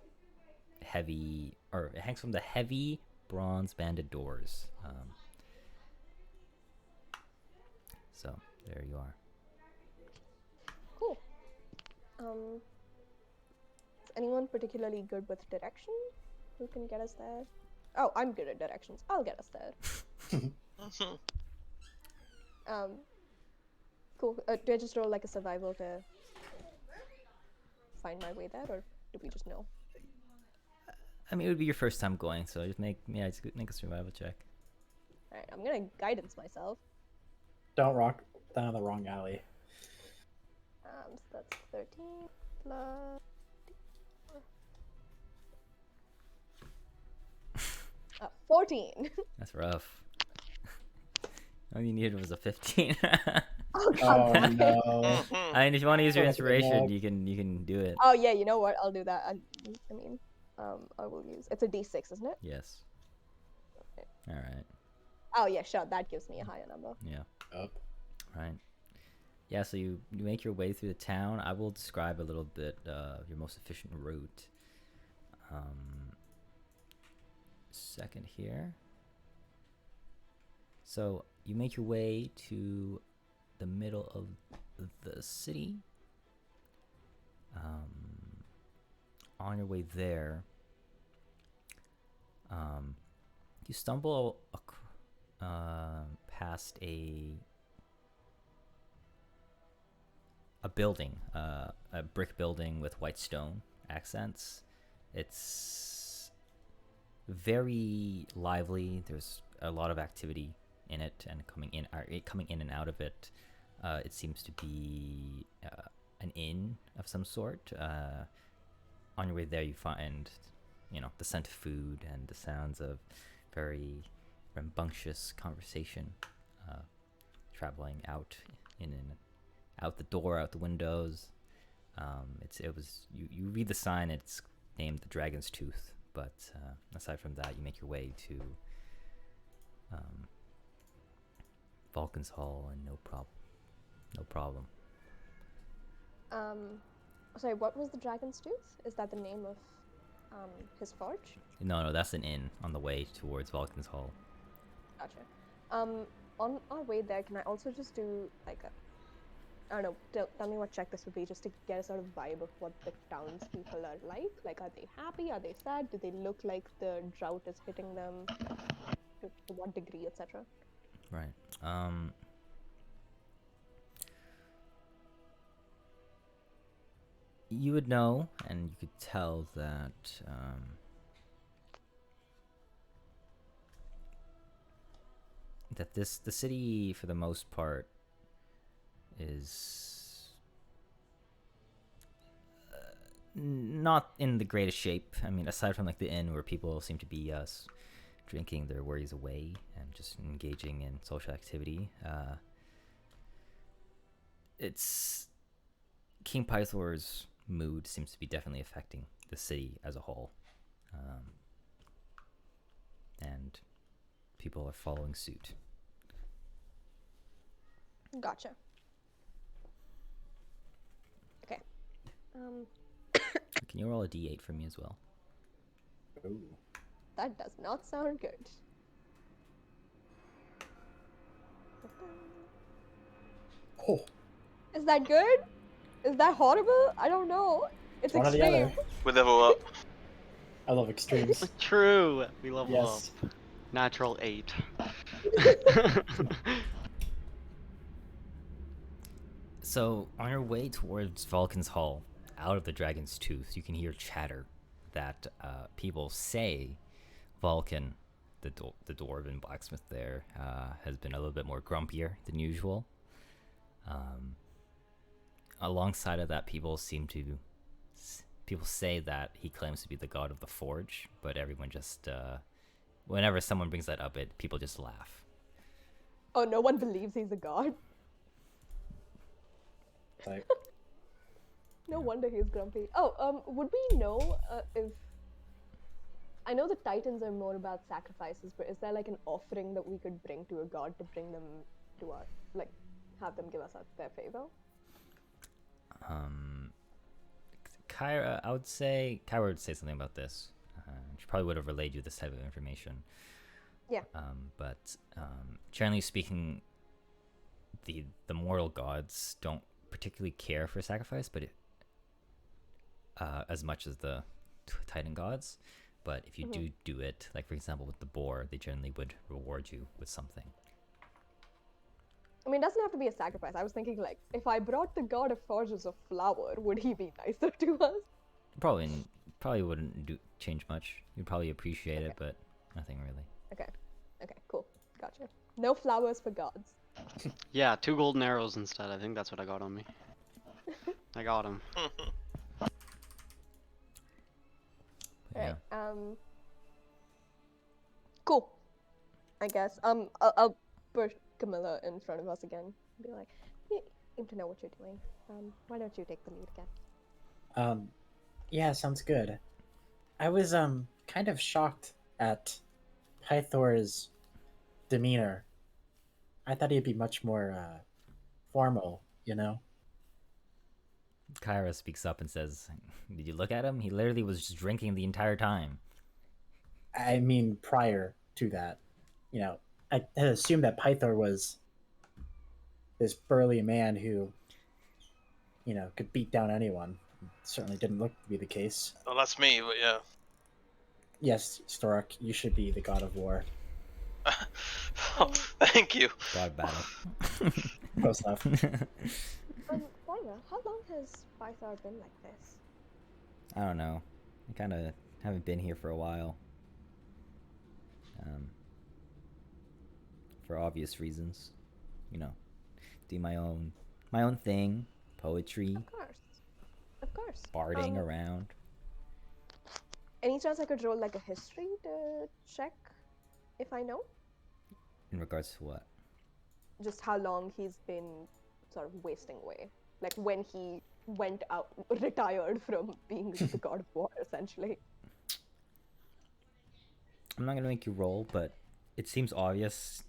heavy, or it hangs from the heavy bronze banded doors. So there you are. Cool. Is anyone particularly good with direction? Who can get us there? Oh, I'm good at directions. I'll get us there. Cool. Do I just roll like a survival to find my way there, or do we just know? I mean, it would be your first time going, so just make a survival check. Alright, I'm gonna guidance myself. Don't rock down the wrong alley. So that's 13 plus 14. That's rough. All you needed was a 15. Oh Oh god. no. I mean, if you want to use your Oh, that's a good inspiration, luck. you can do it. Oh yeah, you know what? I'll do that. I mean, I will use. It's a D6, isn't it? Yes. Okay. All right. Oh yeah, sure. That gives me a higher number. Yeah. Up. Right. Yeah. So you make your way through the town. I will describe a little bit your most efficient route. Second here. So you make your way to the middle of the city. On your way there, you stumble past a building, a brick building with white stone accents. It's very lively. There's a lot of activity in it, and coming in and out of it. It seems to be an inn of some sort. On your way there, you find, the scent of food and the sounds of very rambunctious conversation, traveling out out the door, out the windows. You read the sign. It's named the Dragon's Tooth, but aside from that, you make your way to Vulcan's Hall, and no problem. Sorry, what was the Dragon's Tooth? Is that the name of his forge? No, that's an inn on the way towards Vulcan's Hall. Gotcha. On our way there, can I also just do like I don't know, tell me what check this would be, just to get a sort of vibe of what the townspeople are like. Like, are they happy? Are they sad? Do they look like the drought is hitting them? To what degree, etc.? Right. You would know, and you could tell that the city, for the most part, is not in the greatest shape. I mean, aside from like the inn, where people seem to be drinking their worries away and just engaging in social activity. It's King Pythor's mood seems to be definitely affecting the city as a whole, and people are following suit. Gotcha. Okay. Can you roll a d8 for me as well? Ooh. That does not sound good. Oh. Is that good? Is that horrible? I don't know. It's One or the extreme. other. We level up. I love extremes. True. We level Yes. up. Natural 8. So, on your way towards Vulcan's Hall, out of the Dragon's Tooth, you can hear chatter that people say Vulcan, the dwarven blacksmith there, has been a little bit more grumpier than usual. Alongside of that, people say that he claims to be the god of the forge, but everyone just, whenever someone brings that up, people just laugh. Oh, no one believes he's a god. Like, No wonder he's grumpy. Oh, would we know if... I know the Titans are more about sacrifices, but is there like an offering that we could bring to a god to bring them to our, like, have them give us their favor? Kyra, I would say Kyra would say something about this. She probably would have relayed you this type of information. Yeah. But generally speaking, the mortal gods don't particularly care for sacrifice, but as much as the Titan gods. But if you do it, like for example with the boar, they generally would reward you with something. I mean, it doesn't have to be a sacrifice. I was thinking, like, if I brought the god of forges a flower, would he be nicer to us? Probably wouldn't change much. You'd probably appreciate it, but nothing really. Okay, cool. Gotcha. No flowers for gods. Yeah, 2 golden arrows instead. I think that's what I got on me. I got him. Yeah. Alright, cool. I guess. I'll push Camilla in front of us again. Be like, you seem to know what you're doing. Why don't you take the lead again? Yeah, sounds good. I was kind of shocked at Pythor's demeanor. I thought he'd be much more formal, you know? Kyra speaks up and says, "Did you look at him? He literally was just drinking the entire time." I mean, prior to that, you know, I had assumed that Pythor was this burly man who, you know, could beat down anyone. Certainly didn't look to be the case. Well, that's me, but yeah. Yes, Stork, you should be the god of war. Oh, thank you. God battle. Close enough. Lyra, how long has Pythor been like this? I don't know. I kind of haven't been here for a while. For obvious reasons, you know, do my own thing, poetry, Of course. barding around. Any chance I could roll like a history to check if I know? In regards to what? Just how long he's been sort of wasting away. Like when he went out, retired from being the god of war, essentially. I'm not gonna make you roll, but it seems obvious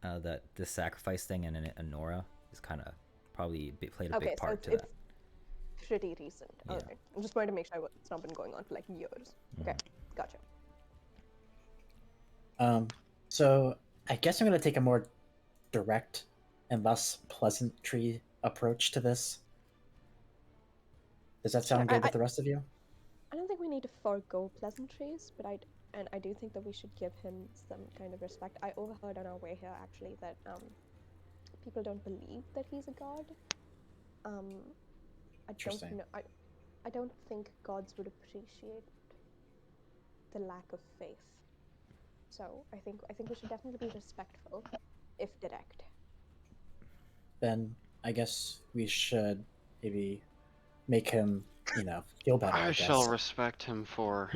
that the sacrifice thing and Anora is kind of probably played a big part to that. It's pretty recent. Yeah. Alright. I'm just wanting to make sure it's not been going on for like years. Okay, gotcha. So I guess I'm going to take a more direct and less pleasantry approach to this. Does that sound good with the rest of you? I don't think we need to forego pleasantries, but I do think that we should give him some kind of respect. I overheard on our way here actually that people don't believe that he's a god. Interesting. I don't think gods would appreciate the lack of faith. So I think we should definitely be respectful, if direct. Then I guess we should maybe make him, you know, feel better. I shall respect him for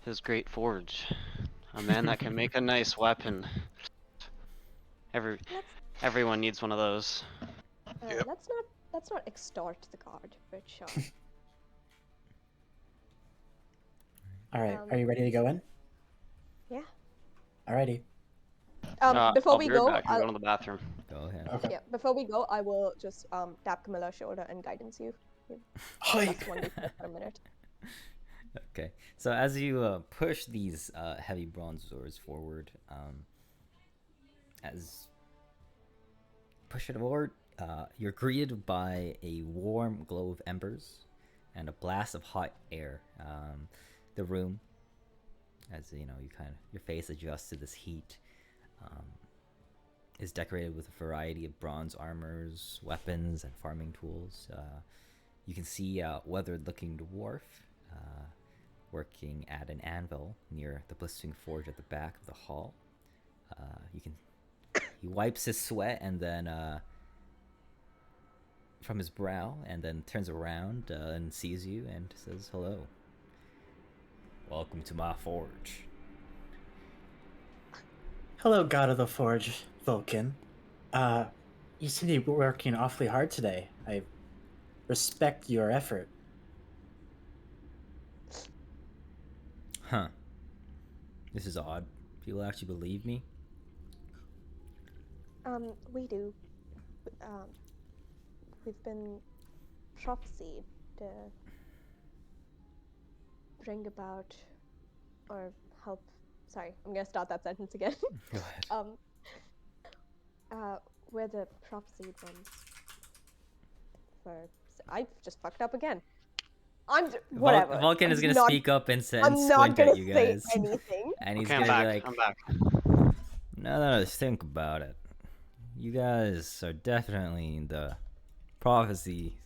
his great forge. A man that can make a nice weapon. Everyone needs one of those. Yep. Let's not extort the god, but sure. All right, are you ready to go in? Yeah. Alrighty. Before I'll we be right go, back. I'm going to the bathroom. Go ahead. Okay. yeah, before we go, I will just tap Camilla's shoulder and guidance you. That's one for a minute. Okay, so as you push these heavy bronze swords forward, as push it forward, you're greeted by a warm glow of embers and a blast of hot air. The room as you know, your face adjusts to this heat. Is decorated with a variety of bronze armors, weapons, and farming tools. You can see a weathered-looking dwarf working at an anvil near the blistering forge at the back of the hall. He wipes his sweat and then from his brow, and then turns around and sees you and says hello. Welcome to my forge. Hello, God of the Forge, Vulcan. You seem to be working awfully hard today. I respect your effort. Huh. This is odd. People actually believe me? We do. We've been prophesied to bring about or help. Sorry, I'm gonna start that sentence again. Go ahead. We're the prophesied ones. I just fucked up again. Whatever. Vulcan is gonna speak up and I'm not squint gonna at you say guys. anything. And he's Okay, I'm gonna back. be like, I'm back. no, just think about it. You guys are definitely the prophecy,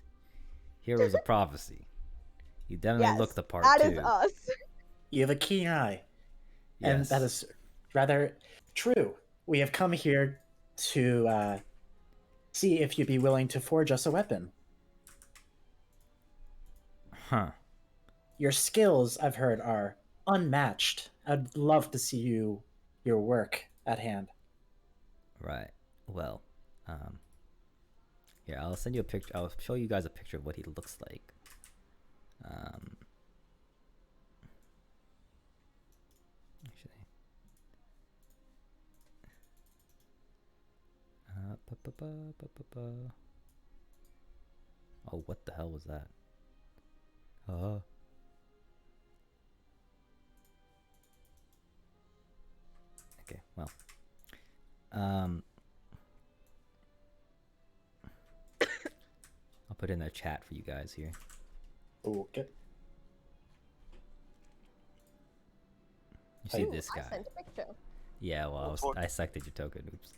heroes of prophecy. You definitely Yes, look the part that too. is us. You have a keen eye. And Yes. that is rather true. We have come here to see if you'd be willing to forge us a weapon. Huh. Your skills, I've heard, are unmatched. I'd love to see your work at hand. Right. Well, here, I'll send you a picture. I'll show you guys a picture of what he looks like. Actually. Oh, what the hell was that? Okay, well. I'll put it in the chat for you guys here. Okay. You see Ooh, this guy. I sent a picture. Yeah, well, Oh, I selected your token. Oops.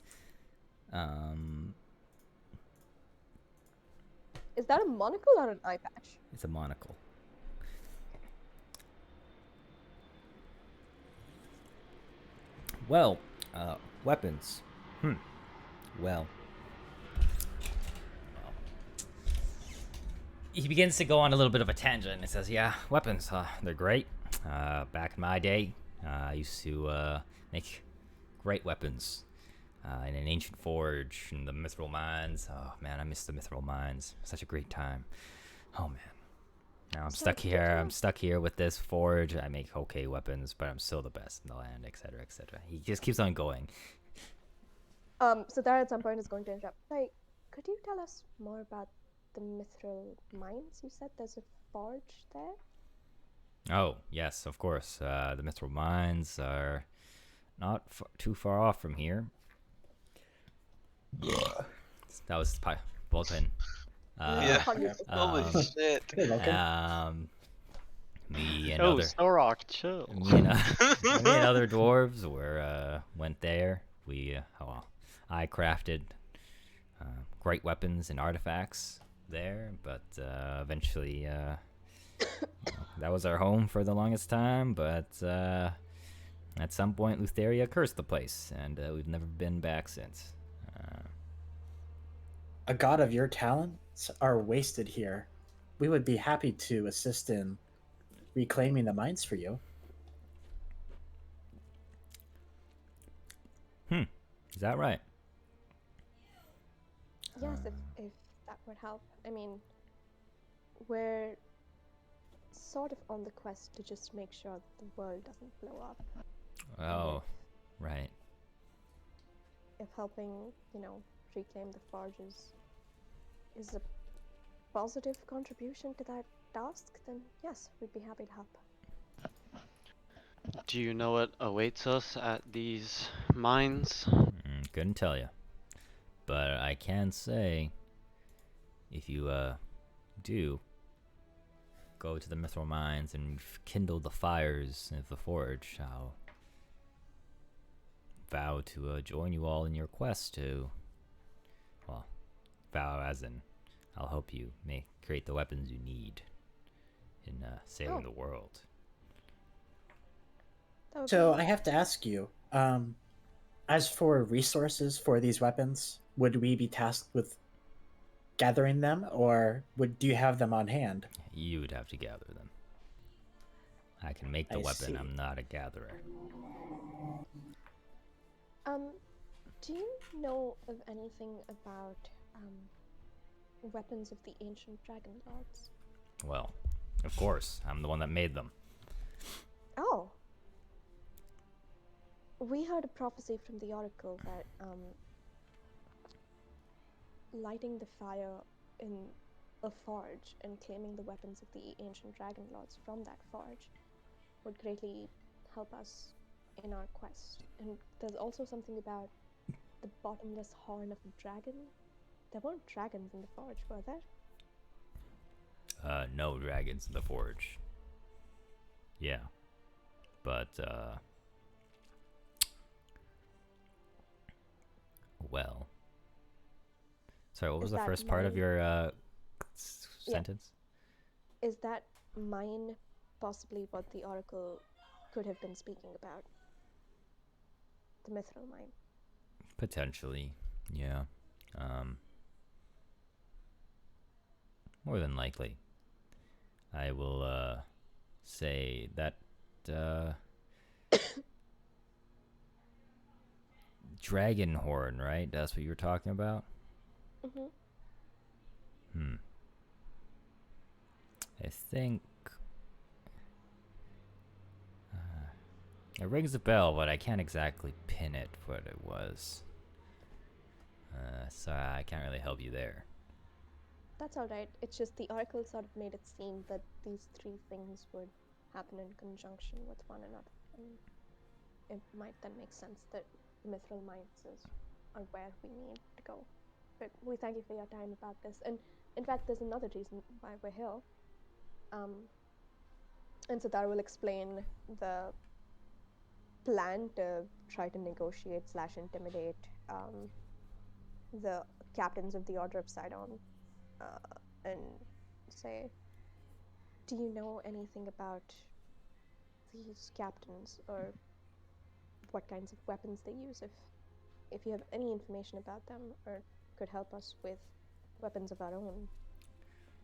Is that a monocle or an eye patch? It's a monocle. Well, weapons. Well. He begins to go on a little bit of a tangent and says, yeah, weapons, they're great. Back in my day, I used to make great weapons in an ancient forge in the mithril mines. Oh, man, I miss the mithril mines. Such a great time. Oh, man. Now I'm stuck here. I'm stuck here with this forge. I make okay weapons, but I'm still the best in the land, etc., etc. He just keeps on going. So Dara at some point is going to interrupt. Like, could you tell us more about the mithril mines? You said there's a forge there? Oh, yes, of course. The mithril mines are not too far off from here. That was Vulcan. Yeah. 100%. Holy shit. Hey, Vulcan. Me and Oh, other Storok, chill. me and other dwarves went there. I crafted great weapons and artifacts there, but eventually that was our home for the longest time. But at some point, Lutheria cursed the place, and we've never been back since. A god of your talents are wasted here. We would be happy to assist in reclaiming the mines for you. Is that right? Yes, if that would help. I mean, we're sort of on the quest to just make sure that the world doesn't blow up. Oh, right. If helping, reclaim the forges is a positive contribution to that task, then yes, we'd be happy to help. Do you know what awaits us at these mines? Couldn't tell you, but I can say, if you do, go to the mithril mines and kindle the fires of the forge, I'll vow to join you all in your quest to, well, vow as in I'll help you create the weapons you need in saving the world. So I have to ask you, as for resources for these weapons, would we be tasked with gathering them, or do you have them on hand? You would have to gather them. I can make the I weapon. see. I'm not a gatherer. Do you know of anything about weapons of the ancient Dragonlords? Well, of course, I'm the one that made them. Oh. We heard a prophecy from the oracle that lighting the fire in a forge and claiming the weapons of the ancient Dragonlords from that forge would greatly help us in our quest. And there's also something about the bottomless horn of a dragon. There weren't dragons in the forge, were there? No dragons in the forge. Yeah. But, well. Sorry, what was the first part of your sentence? Is that mine possibly what the oracle could have been speaking about? The mithril mine. Potentially, yeah. More than likely. I will say that dragon horn, right? That's what you were talking about? I think it rings a bell, but I can't exactly pin it what it was. So I can't really help you there. That's alright. It's just the oracle sort of made it seem that these three things would happen in conjunction with one another. And it might then make sense that the mithril mines are where we need to go. But we thank you for your time about this. And in fact, there's another reason why we're here. And Siddhar will explain the plan to try to negotiate / intimidate the captains of the Order of Sidon, and say, do you know anything about these captains, or what kinds of weapons they use? If you have any information about them, or could help us with weapons of our own,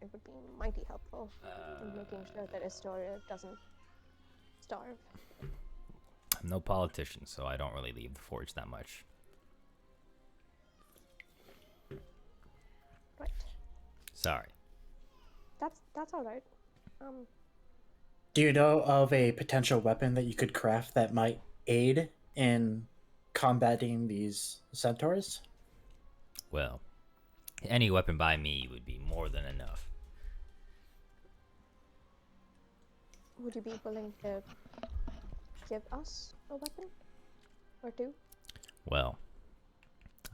it would be mighty helpful in making sure that Astoria doesn't starve. I'm no politician, so I don't really leave the forge that much. Right. Sorry. That's all right. Do you know of a potential weapon that you could craft that might aid in combating these centaurs? Well, any weapon by me would be more than enough. Would you be willing to give us a weapon or two? Well,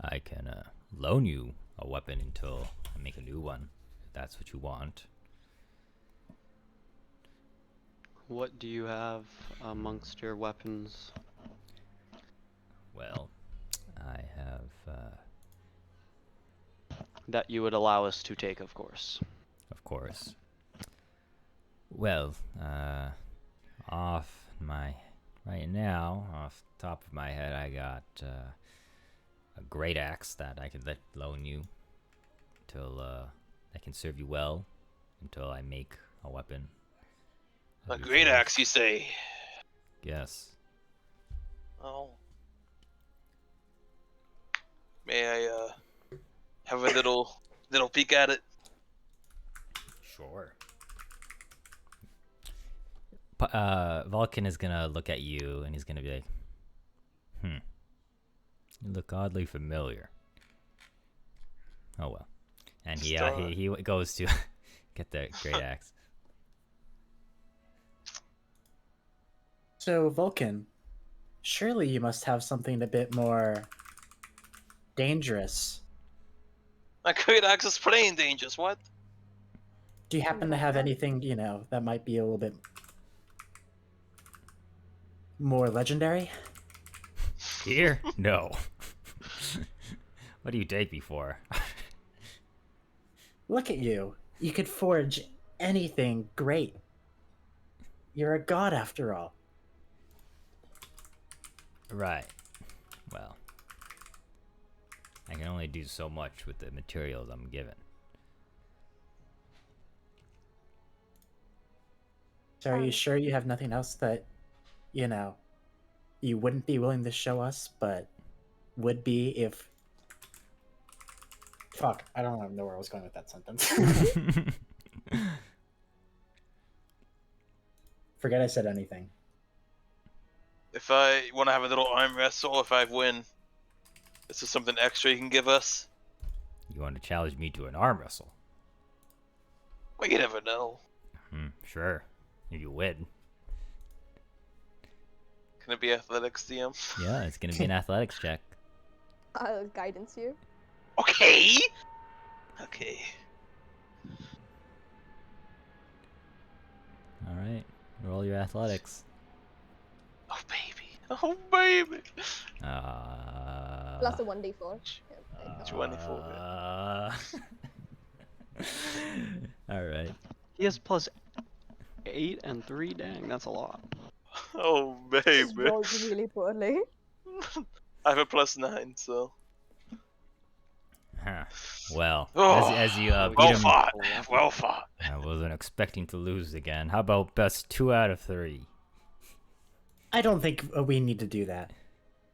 I can loan you a weapon until I make a new one, if that's what you want. What do you have amongst your weapons? Well, I have, That you would allow us to take, of course. of course. Well, right now, off the top of my head, I got a great axe that I could loan you until that can serve you well until I make a weapon. A great axe, you say? Yes. Oh. May I have a little peek at it? Sure. Vulcan is gonna look at you and he's gonna be like, you look oddly familiar. Oh well. And he goes to get the great axe. So, Vulcan, surely you must have something a bit more dangerous. A great axe is plain dangerous. What? Do you happen to have anything, that might be a little bit more legendary? Here? No. What do you take me for? Look at you. You could forge anything great. You're a god after all. Right. Well, I can only do so much with the materials I'm given. So are you sure you have nothing else that, you wouldn't be willing to show us, but would be if... Fuck, I don't know where I was going with that sentence. Forget I said anything. If I want to have a little arm wrestle, if I win, this is something extra you can give us. You want to challenge me to an arm wrestle? Well, you never know. Sure. If you win. Can it be athletics, DM? Yeah, it's gonna be an athletics check. I'll guidance you. Okay. Okay. Alright. Roll your athletics. Oh baby. Oh baby. Plus a 1d4. Yeah, 24. Alright. He has plus 8 and 3. Dang, that's a lot. Oh Just baby. rolled really poorly. I have a +9, so. Huh. Well, Oh, as you beat well him, fought. Well fought. I wasn't expecting to lose again. How about best 2 out of 3? I don't think we need to do that.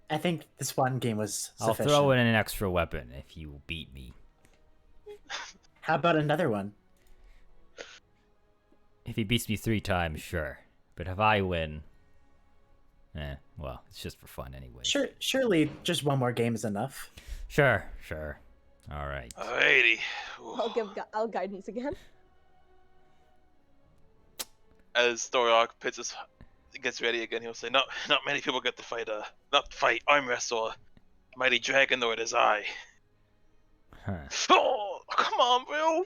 I think this one game was I'll sufficient. throw in an extra weapon if you beat me. How about another one? If he beats me 3 times, sure. But if I win, well, it's just for fun anyway. Surely just one more game is enough. Sure. All right. Alrighty. I'll guidance again. As Thorok gets ready again, he'll say, "Not many people get to fight arm wrestle a mighty Dragonlord as I." Huh. Oh, come on, bro.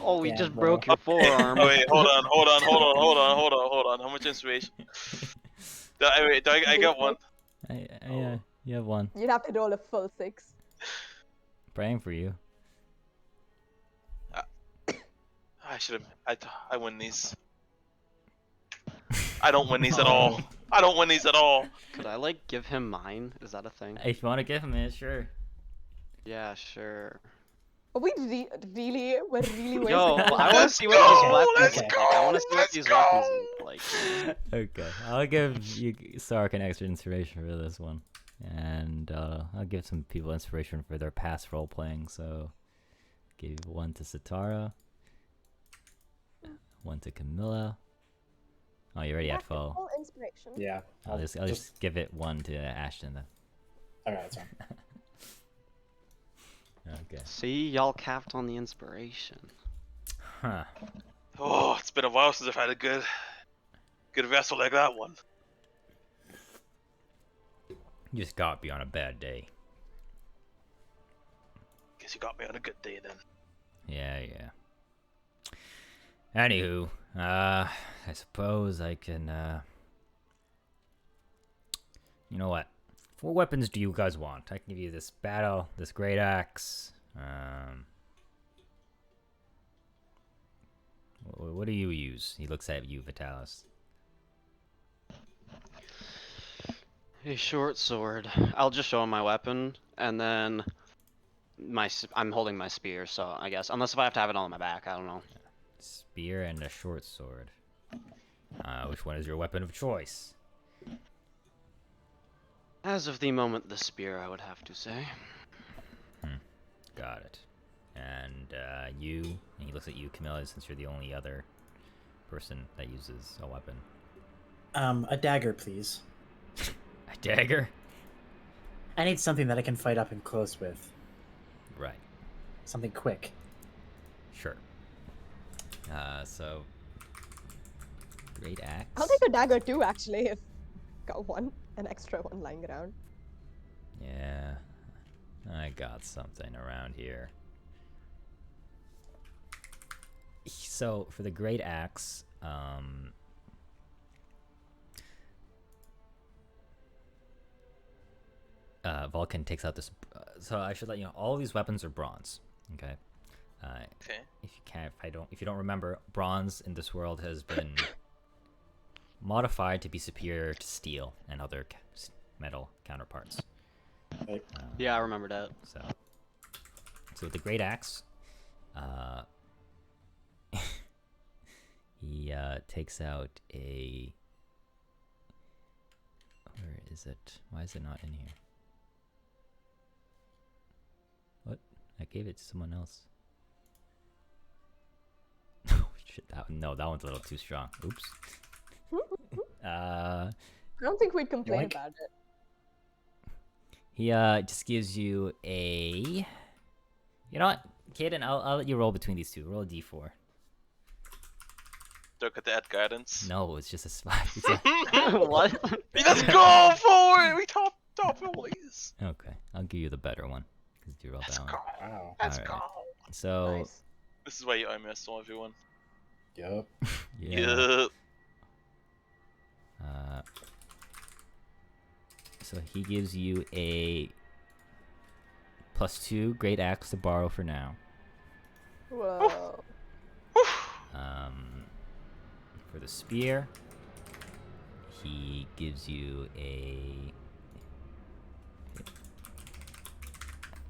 Oh, we Yeah, just bro. broke your forearm. Oh, wait, hold on. How much inspiration? Do I get one? Yeah, you have one. You'd have to roll a full 6. Praying for you. I should have. I win these. I don't win these at all. I don't win these at all. Could I, give him mine? Is that a thing? If you want to give him it, sure. Yeah, sure. Are we really wasting Yo, time? I want to see what Let's these weapons go, like. I want to see what let's these go. weapons like. Okay, I'll give you Sark an extra inspiration for this one, and I'll give some people inspiration for their past role playing. So, give one to Satara, one to Camilla. Oh, you already had full. Full inspiration. Yeah. I'll just give it one to Ashton then. Alright, that's fine. Okay. See, y'all capped on the inspiration. Huh. Oh, it's been a while since I've had a good wrestle like that one. You just got me on a bad day. Guess you got me on a good day then. Yeah. Anywho, I suppose I can, you know what? What weapons do you guys want? I can give you this this great axe. What do you use? He looks at you, Vitalis. A short sword. I'll just show him my weapon, and then I'm holding my spear, so I guess unless if I have to have it on my back, I don't know. Spear and a short sword. Which one is your weapon of choice? As of the moment, the spear, I would have to say. Got it. And you, and he looks at you, Camilla, since you're the only other person that uses a weapon. A dagger, please. A dagger? I need something that I can fight up and close with. Right. Something quick. Sure. So great axe. I'll take a dagger too, actually, if got an extra one lying around. Yeah, I got something around here. So for the great axe, Vulcan takes out this. So I should let you know, all of these weapons are bronze. Okay. Okay. If you don't remember, bronze in this world has been modified to be superior to steel and other metal counterparts. Right. Yeah, I remember that. So with the great axe, he takes out a. Where is it? Why is it not in here? What? I gave it to someone else. Oh shit! That one's a little too strong. Oops. I don't think we'd complain Yoink. about it. He just gives you a. You know what, Kaden? I'll let you roll between these two. Roll a d4. Look at that guidance. No, it's just a spot. It's a... What? Let's go forward! We top boys! Okay, I'll give you the better one. Because you rolled Let's that go. one. Wow. Let's Alright. go. So, Nice. This is why you owe me a soul, everyone. Yup. yeah. Yup. So he gives you a +2 great axe to borrow for now. Whoa. For the spear, he gives you a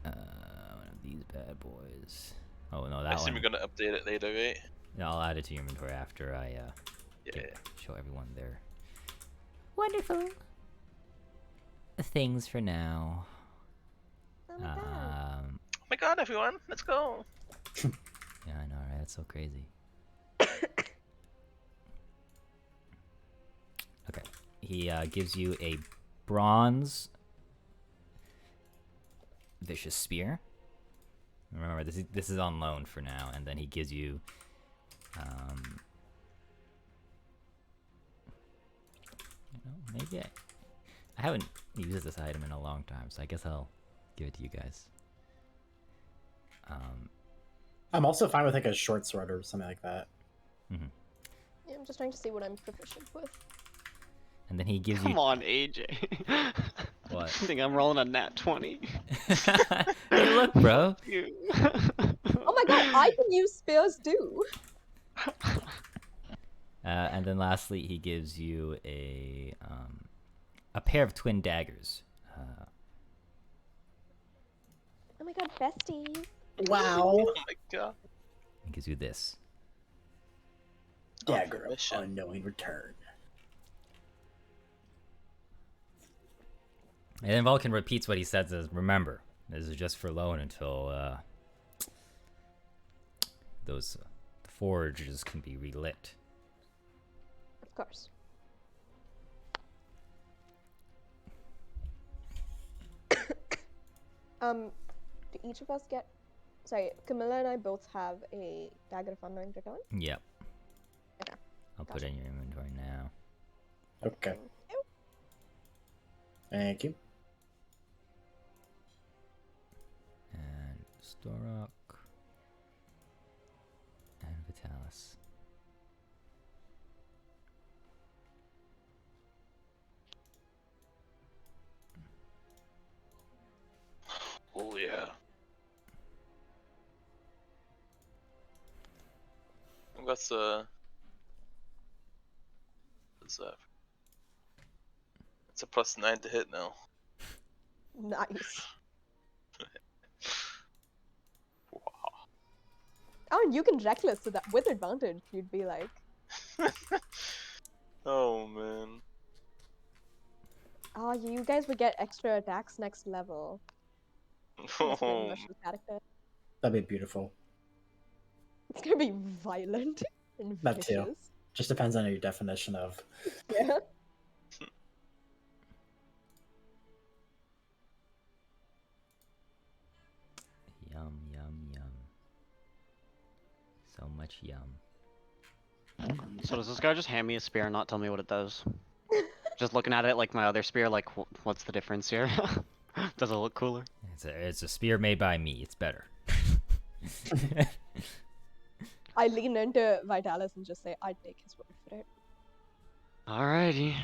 one of these bad boys. Oh no, I that assume one. you're gonna update it later, right? No, I'll add it to your inventory after I Yeah. show everyone their wonderful things for now. Oh my god. Oh my god, everyone, let's go. Yeah, I know, right? That's so crazy. Okay, he gives you a bronze vicious spear. Remember, this is on loan for now, and then he gives you, you know, maybe I haven't used this item in a long time, so I guess I'll give it to you guys. I'm also fine with like a short sword or something like that. Yeah, I'm just trying to see what I'm proficient with. And then he gives Come you on, AJ. what? I think I'm rolling a nat 20. Hey, look, bro. You. Oh my god, I can use spears too. And then lastly, he gives you a pair of twin daggers. Oh my god, besties. Wow. Oh my god. He gives you this. Dagger of Mission. unknowing return. And then Vulcan repeats what he says as, remember, this is just for loan until those forges can be relit. Of course. Do each of us get... Sorry, Camilla and I both have a Dagger of Unknowing Return? Yep. Okay. I'll put it in your inventory now. Okay. Thank you. And Storok. And Vitalis. Oh yeah. What's what's that? It's a +9 to hit now. Nice. Wow. Oh, and you can reckless, so that with advantage, you'd be like... Oh man. Oh, you guys would get extra attacks next level. Must be a Oh, special character. That'd be beautiful. It's gonna be violent and That too. vicious. Just depends on your definition of. Yeah. Yum, yum, yum. So much yum. So does this guy just hand me a spear and not tell me what it does? Just looking at it like my other spear, like what's the difference here? Does it look cooler? It's a spear made by me. It's better. I lean into Vitalis and just say, I'd take his word for it. Alrighty.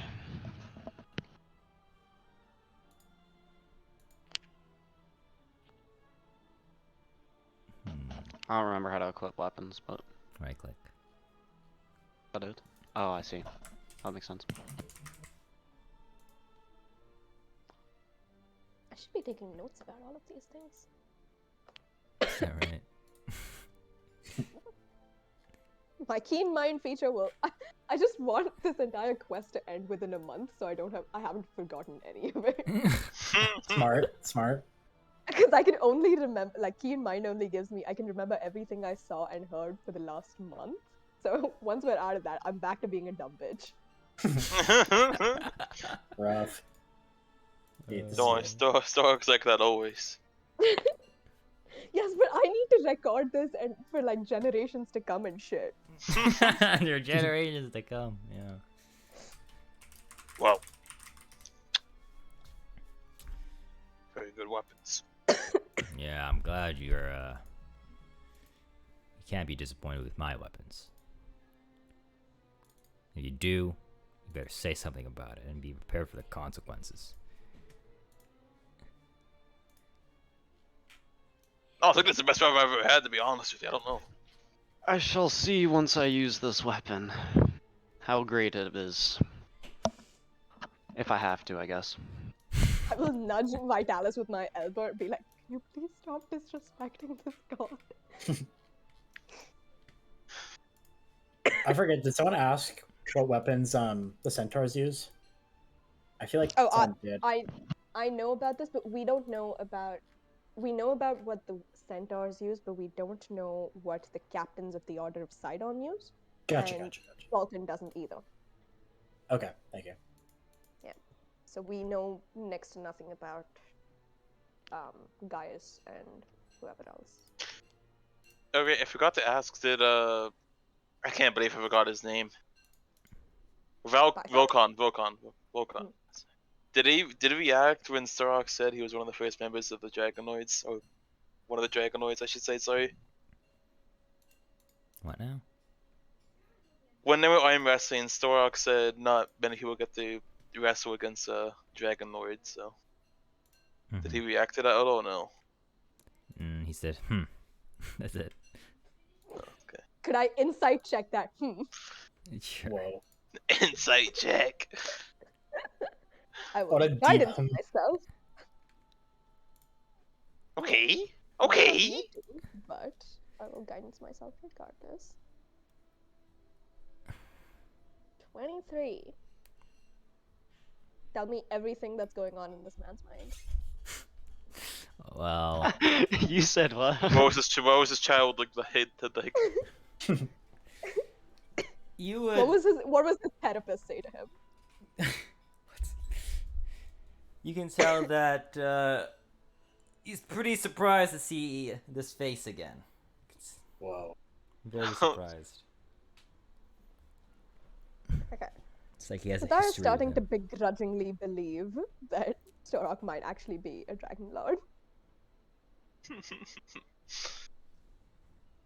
I don't remember how to equip weapons, but Right click. I did. Oh, I see. That makes sense. I should be taking notes about all of these things. Is that right? My keen mind feature will. I just want this entire quest to end within a month, so I haven't forgotten any of it. Smart. Because I can only remember, like, keen mind only gives me, I can remember everything I saw and heard for the last month. So once we're out of that, I'm back to being a dumb bitch. Rough. Hate to see Don't it. Stork's like that always. Yes, but I need to record this and for like generations to come and shit. Your generations to come, yeah. Well, very good weapons. Yeah, I'm glad you're, you can't be disappointed with my weapons. If you do, you better say something about it and be prepared for the consequences. Oh, I think that's the best weapon I've ever had, to be honest with you. I don't know. I shall see once I use this weapon how great it is. If I have to, I guess. I will nudge Vitalis with my elbow and be like, can you please stop disrespecting this god? I forget. Did someone ask what weapons the centaurs use? I feel like Oh, someone did. I know about this, but we don't know about. We know about what the centaurs use, but we don't know what the captains of the Order of Sidon use. Gotcha. Dalton doesn't either. Okay, thank you. So we know next to nothing about Gaius and whoever else. Okay, I forgot to ask, did, I can't believe I forgot his name. Volkan. Mm. Did he react when Starok said he was one of the first members of the Dragonlords? Or one of the Dragonlords, I should say, sorry. What now? When they were arm wrestling, Starok said not many people get to wrestle against Dragonlords, so... Did he react to that at all? No. He said, That's it. Okay. Could I insight check that? Sure. Whoa. Insight check. I will What a deep guidance hum. myself. Okay. Not Okay. me too, but I will guidance myself regardless. 23. Tell me everything that's going on in this man's mind. Well, You said what? What was his child like? The head to like. you would. What was his therapist say to him? You can tell that he's pretty surprised to see this face again. Whoa. Very surprised. Okay. It's like he has a Sadar is history starting with to him. begrudgingly believe that Storok might actually be a Dragon Lord.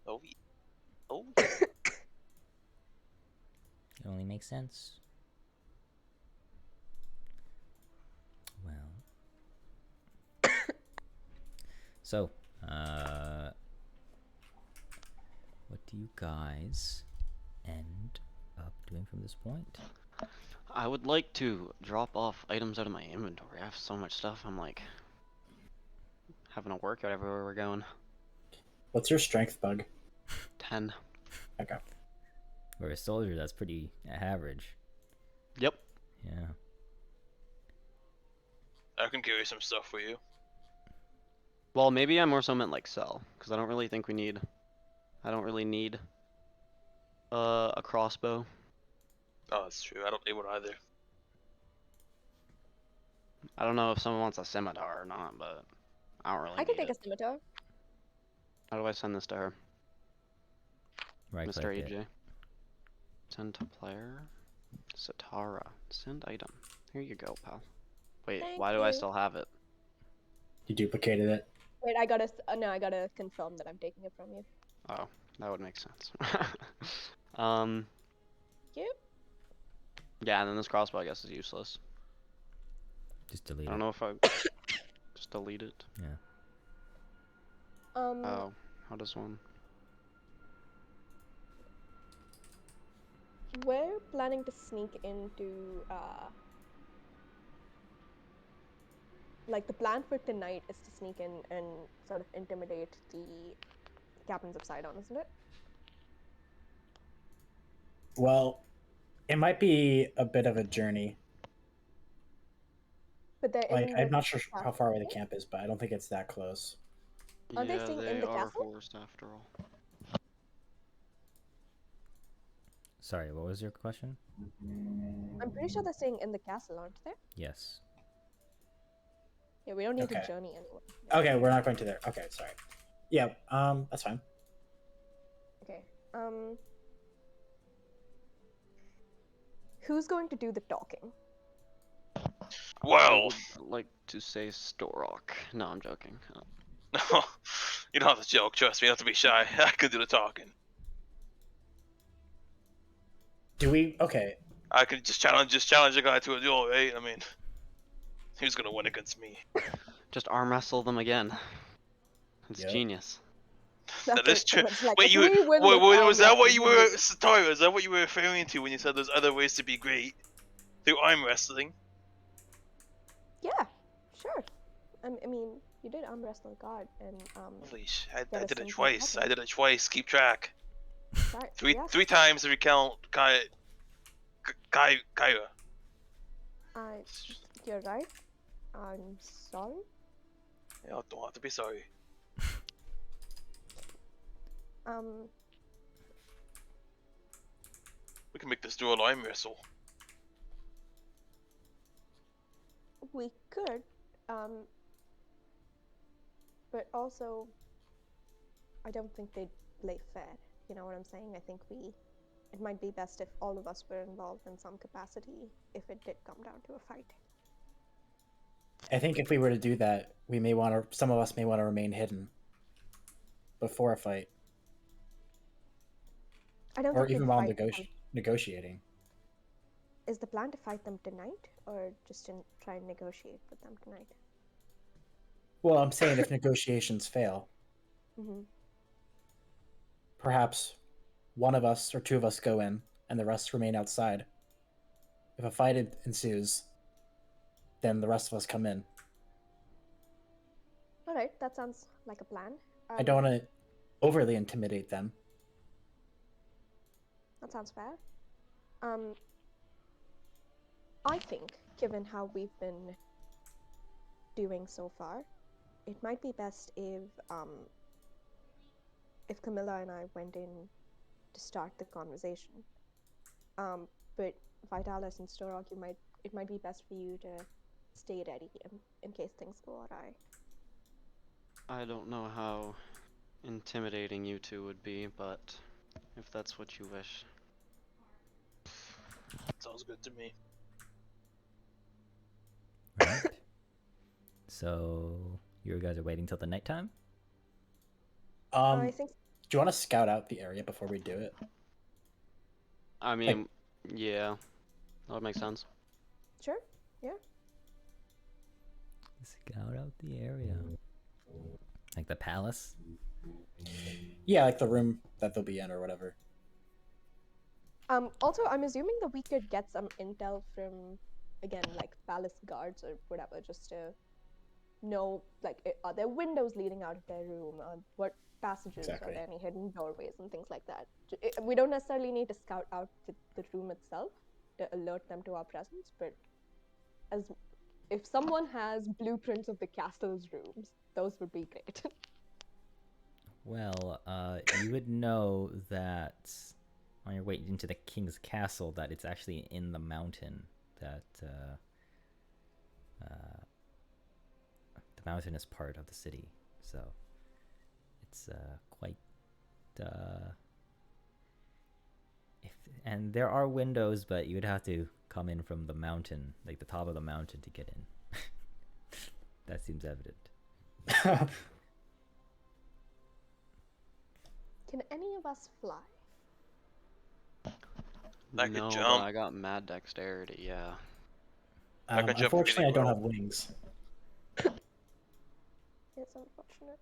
Oh. Oh. It only makes sense. Well. So, what do you guys end up doing from this point? I would like to drop off items out of my inventory. I have so much stuff. I'm like having to work out everywhere we're going. What's your strength bug? 10. Okay. For a soldier, that's pretty average. Yep. Yeah. I can carry some stuff for you. Well, maybe I more so meant like sell, because I don't really think we need. I don't really need a crossbow. Oh, that's true. I don't need one either. I don't know if someone wants a scimitar or not, but I don't really I can need take it. a scimitar. How do I send this to her? Right Mr. click AJ. it. Send to player. Satara. Send item. Here you go, pal. Wait, Thank why do I you. still have it? You duplicated it. Wait, I gotta confirm that I'm taking it from you. Oh, That would make sense. um, Yep. yeah, and then this crossbow I guess is useless. Just delete I don't it. know if I just delete it. Yeah. Oh, how does one? We're planning to sneak into like the plan for tonight is to sneak in and sort of intimidate the captains of Sidon, isn't it? Well, it might be a bit of a journey. But they're Like, in I'm the not sure how castle, far away the right? camp is, but I don't think it's that close. Are they Yeah, staying they in the are castle? forced after all. Sorry, what was your question? I'm pretty sure they're staying in the castle, aren't they? Yes. Yeah, we don't need Okay. to journey anywhere. Okay, we're not going to there. Okay, sorry. Yeah, that's fine. Okay. Who's going to do the talking? I Well, would like to say Storok. No, I'm joking. no, you don't have to joke. Trust me, you don't have to be shy. I can do the talking. Do we? Okay. I can just challenge a guy to a duel, right? I mean, who's gonna win against me? Just arm wrestle them again. It's Yep. genius. That is true. It's like, Wait, if you we win wait, this wait, arm was that what wrestle, you we'll were, do it. Tyra? Is that what you were referring to when you said there's other ways to be great through arm wrestling? Yeah, sure. I mean, you did arm wrestle a guard, and Holy get I us did some it good twice. I weapons. did it twice. Keep track. Right, Three times if you count Kyra. You're right. I'm sorry. You don't have to be sorry. We can make this duel arm wrestle. We could, but also, I don't think they'd play fair. You know what I'm saying? I think it might be best if all of us were involved in some capacity if it did come down to a fight. I think if we were to do that, we may want to. Some of us may want to remain hidden before a fight, I don't or think even we'd while fight them. negotiating. Is the plan to fight them tonight, or just to try and negotiate with them tonight? Well, I'm saying if negotiations fail, Mm-hmm. perhaps one of us or two of us go in, and the rest remain outside. If a fight ensues, then the rest of us come in. All right, that sounds like a plan. I don't want to overly intimidate them. That sounds fair. I think, given how we've been doing so far, it might be best if Camilla and I went in to start the conversation. But Vitalis and Storok, it might be best for you to stay ready in case things go awry. I don't know how intimidating you two would be, but if that's what you wish. Sounds good to me. Right. So you guys are waiting till the nighttime? I think Do you want to scout out the area before we do it? I mean, yeah, that would make sense. sure. Yeah. Scout out the area. Like the palace? Yeah, like the room that they'll be in or whatever. Also, I'm assuming that we could get some intel from, again, like palace guards or whatever, just to know, like, are there windows leading out of their room? What passages Exactly. are there? Any hidden doorways and things like that? We don't necessarily need to scout out the room itself to alert them to our presence, but if someone has blueprints of the castle's rooms, those would be great. Well, you would know that on your way into the king's castle that it's actually in the mountain. That the mountain is part of the city, so it's quite. And there are windows, but you would have to come in from the mountain, like the top of the mountain, to get in. That seems evident. Can any of us fly? I could no, jump. but I got mad dexterity. Yeah. I can jump Unfortunately, really I don't well. have wings. It's unfortunate.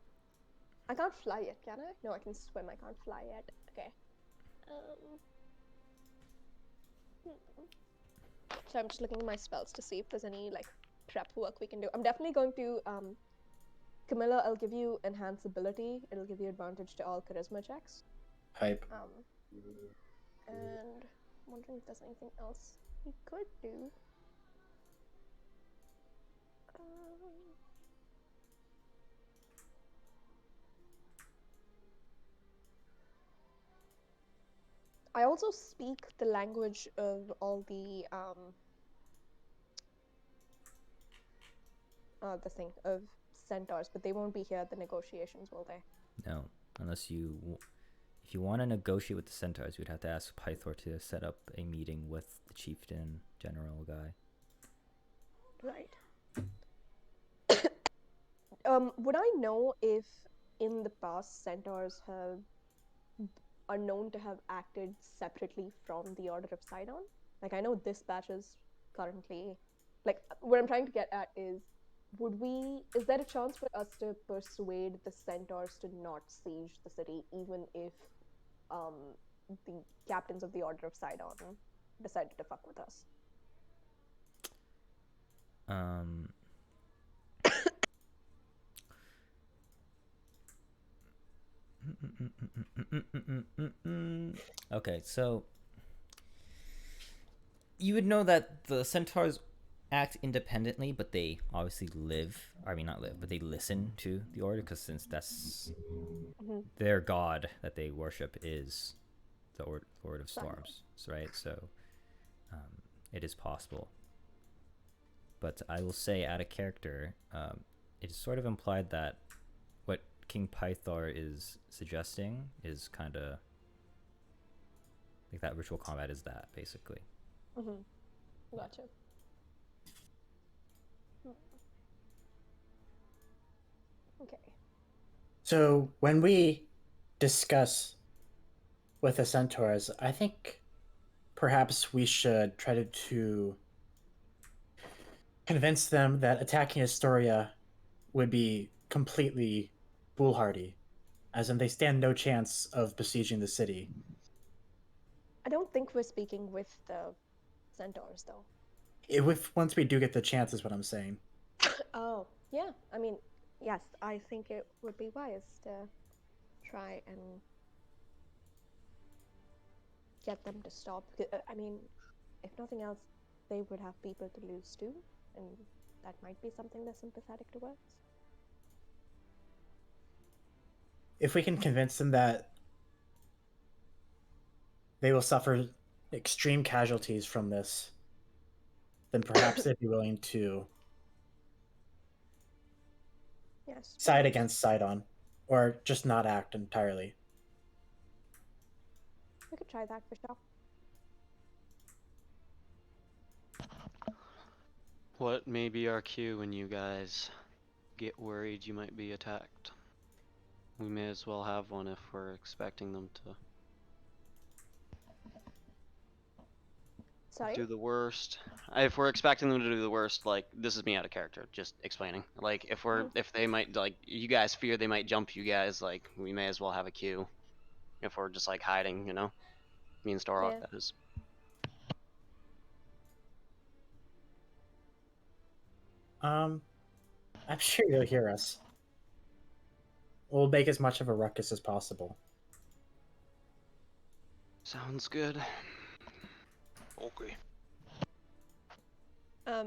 I can't fly yet, can I? No, I can swim. I can't fly yet. Okay. So I'm just looking at my spells to see if there's any like prep work we can do. I'm definitely going to Camilla, I'll give you enhance ability. It'll give you advantage to all charisma checks. Hype. And I'm wondering if there's anything else we could do. I also speak the language of all the of centaurs, but they won't be here at the negotiations, will they? No, unless if you want to negotiate with the centaurs, you'd have to ask Pythor to set up a meeting with the chieftain general guy. Right. Would I know if in the past centaurs are known to have acted separately from the Order of Sidon? Like, I know this batch is currently, like, what I'm trying to get at is, is there a chance for us to persuade the centaurs to not siege the city, even if the captains of the Order of Sidon decided to fuck with us? Okay, so you would know that the centaurs act independently, but they obviously not live, but they listen to the order, because since that's their god that they worship is the Lord of Storms, right? So it is possible. But I will say, out of character, it is sort of implied that what King Pythor is suggesting is kind of like that ritual combat is that, basically. Gotcha. Okay. So when we discuss with the centaurs, I think perhaps we should try to convince them that attacking Astoria would be completely foolhardy, as in they stand no chance of besieging the city. I don't think we're speaking with the centaurs, though. Once we do get the chance, is what I'm saying. Oh, yeah. I mean, yes, I think it would be wise to try and get them to stop. I mean, if nothing else, they would have people to lose too, and that might be something they're sympathetic towards. If we can convince them that they will suffer extreme casualties from this, then perhaps they'd be willing to side against Sidon, or just not act entirely. We could try that for sure. What may be our cue when you guys get worried you might be attacked? We may as well have one if we're expecting them to do the worst. If we're expecting them to do the worst, like, this is me out of character, just explaining. Like, if they might, like, you guys fear they might jump you guys, like, we may as well have a cue. If we're just, like, hiding, you know? Me and Storrock, that is. I'm sure you'll hear us. We'll make as much of a ruckus as possible. Sounds good. Okay. That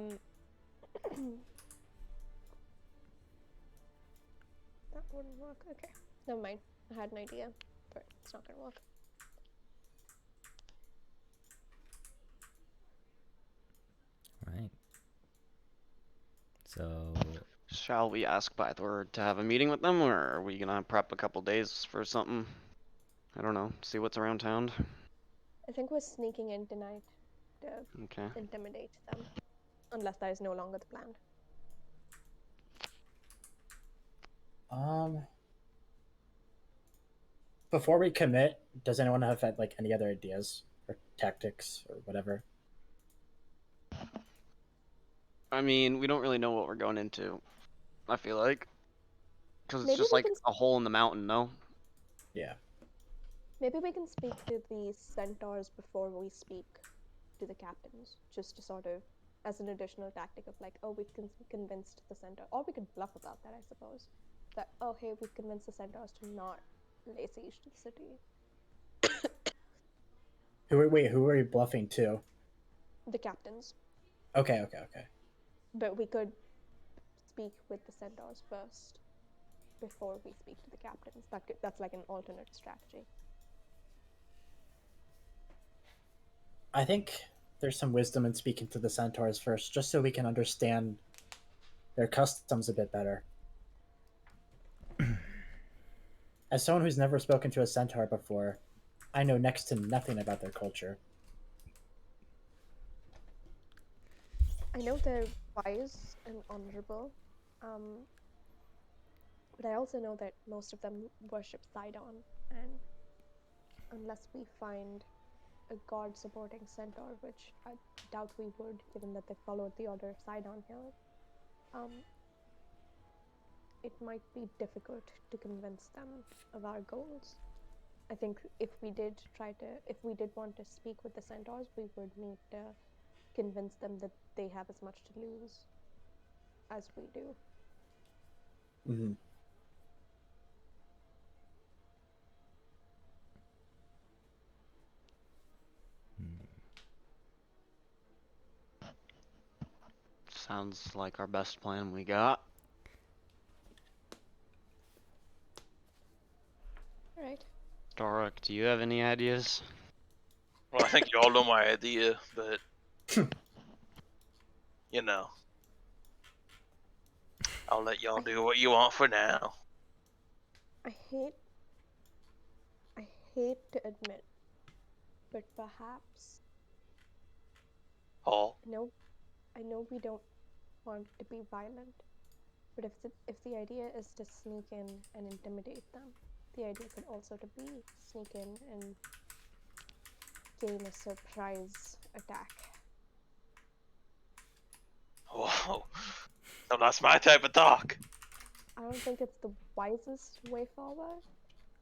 wouldn't work. Okay. Never mind. I had an idea, but it's not gonna work. Right. So shall we ask Pythor to have a meeting with them, or are we gonna prep a couple days for something? I don't know. See what's around town. I think we're sneaking in tonight to intimidate them, unless that is no longer the plan. before we commit, does anyone have like any other ideas or tactics or whatever? I mean, we don't really know what we're going into. I feel like, because it's Maybe just we like can a hole in the mountain, no? Yeah. maybe we can speak to the centaurs before we speak to the captains, just to sort of as an additional tactic of like, oh, we've convinced the centaur, or we could bluff about that, I suppose. That oh, hey, we've convinced the centaurs to not lay siege to the city. Who are we bluffing to? The captains, Okay. but we could speak with the centaurs first before we speak to the captains. That's like an alternate strategy. I think there's some wisdom in speaking to the centaurs first, just so we can understand their customs a bit better. As someone who's never spoken to a centaur before, I know next to nothing about their culture. I know they're wise and honorable, but I also know that most of them worship Sidon, and unless we find a god supporting centaur, which I doubt we would, given that they followed the order of Sidon here, it might be difficult to convince them of our goals. I think if we did want to speak with the centaurs, we would need to convince them that they have as much to lose as we do. Mm-hmm. Sounds like our best plan we got. All right. Dorok, do you have any ideas? Well, I think you all know my idea, but you know, I'll let y'all do what you want for now. I hate to admit, but perhaps Paul. I know we don't want to be violent, but if the idea is to sneak in and intimidate them, the idea could also to be sneak in and gain a surprise attack. Whoa, no, that's my type of talk. I don't think it's the wisest way forward,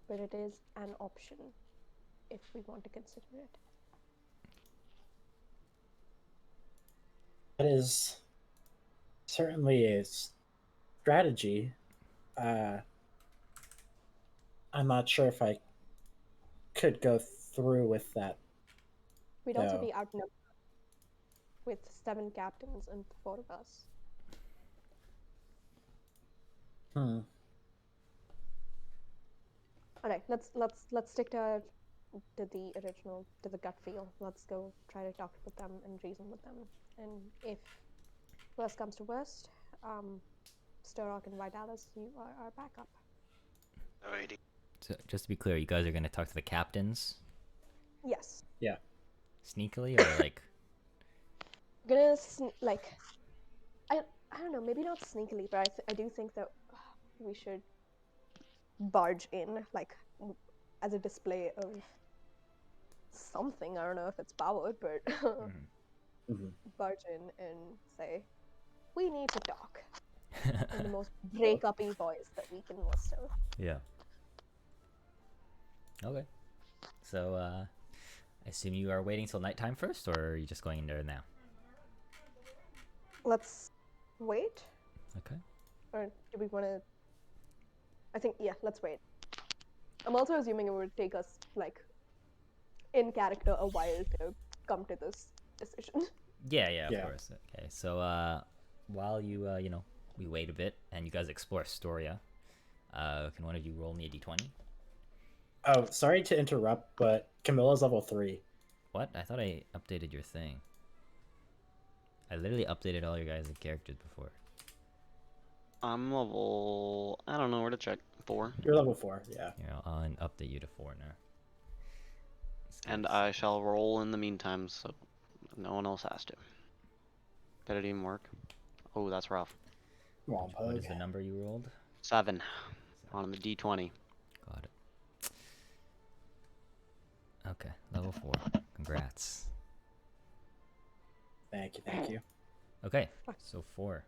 but it is an option if we want to consider it. That is certainly a strategy. I'm not sure if I could go through with that. We'd also No. be outnumbered with 7 captains and 4 of us. Alright, let's stick to the original, to the gut feel. Let's go try to talk with them and reason with them. And if worst comes to worst, Sturrock and Vitalis, you are our backup. Alrighty. So just to be clear, you guys are gonna talk to the captains Yes. Yeah. sneakily, or like? Gonna I don't know, maybe not sneakily, but I do think that we should barge in, like, as a display of something. I don't know if it's powered, but barge in and say, we need to talk in the most break-up-y voice that we can muster. Yeah. Okay. So, I assume you are waiting till nighttime first, or are you just going in there now? Let's wait, Okay. or do we want to? I think let's wait. I'm also assuming it would take us like in character a while to come to this decision. Yeah, of Yeah. course. Okay, so while you we wait a bit and you guys explore Astoria, can one of you roll me a d20? Oh, sorry to interrupt, but Camilla's level 3. What? I thought I updated your thing. I literally updated all your guys' characters before. I'm level... I don't know where to check. 4. You're level 4, yeah. Here, I'll update you to 4 now. And I shall roll in the meantime, so no one else has to. Did it even work? Oh, that's rough. Wrong What is pug. the number you rolled? 7. 7 on the D20. Got it. Okay, level 4. Congrats. Thank you, thank you. Okay, so 4.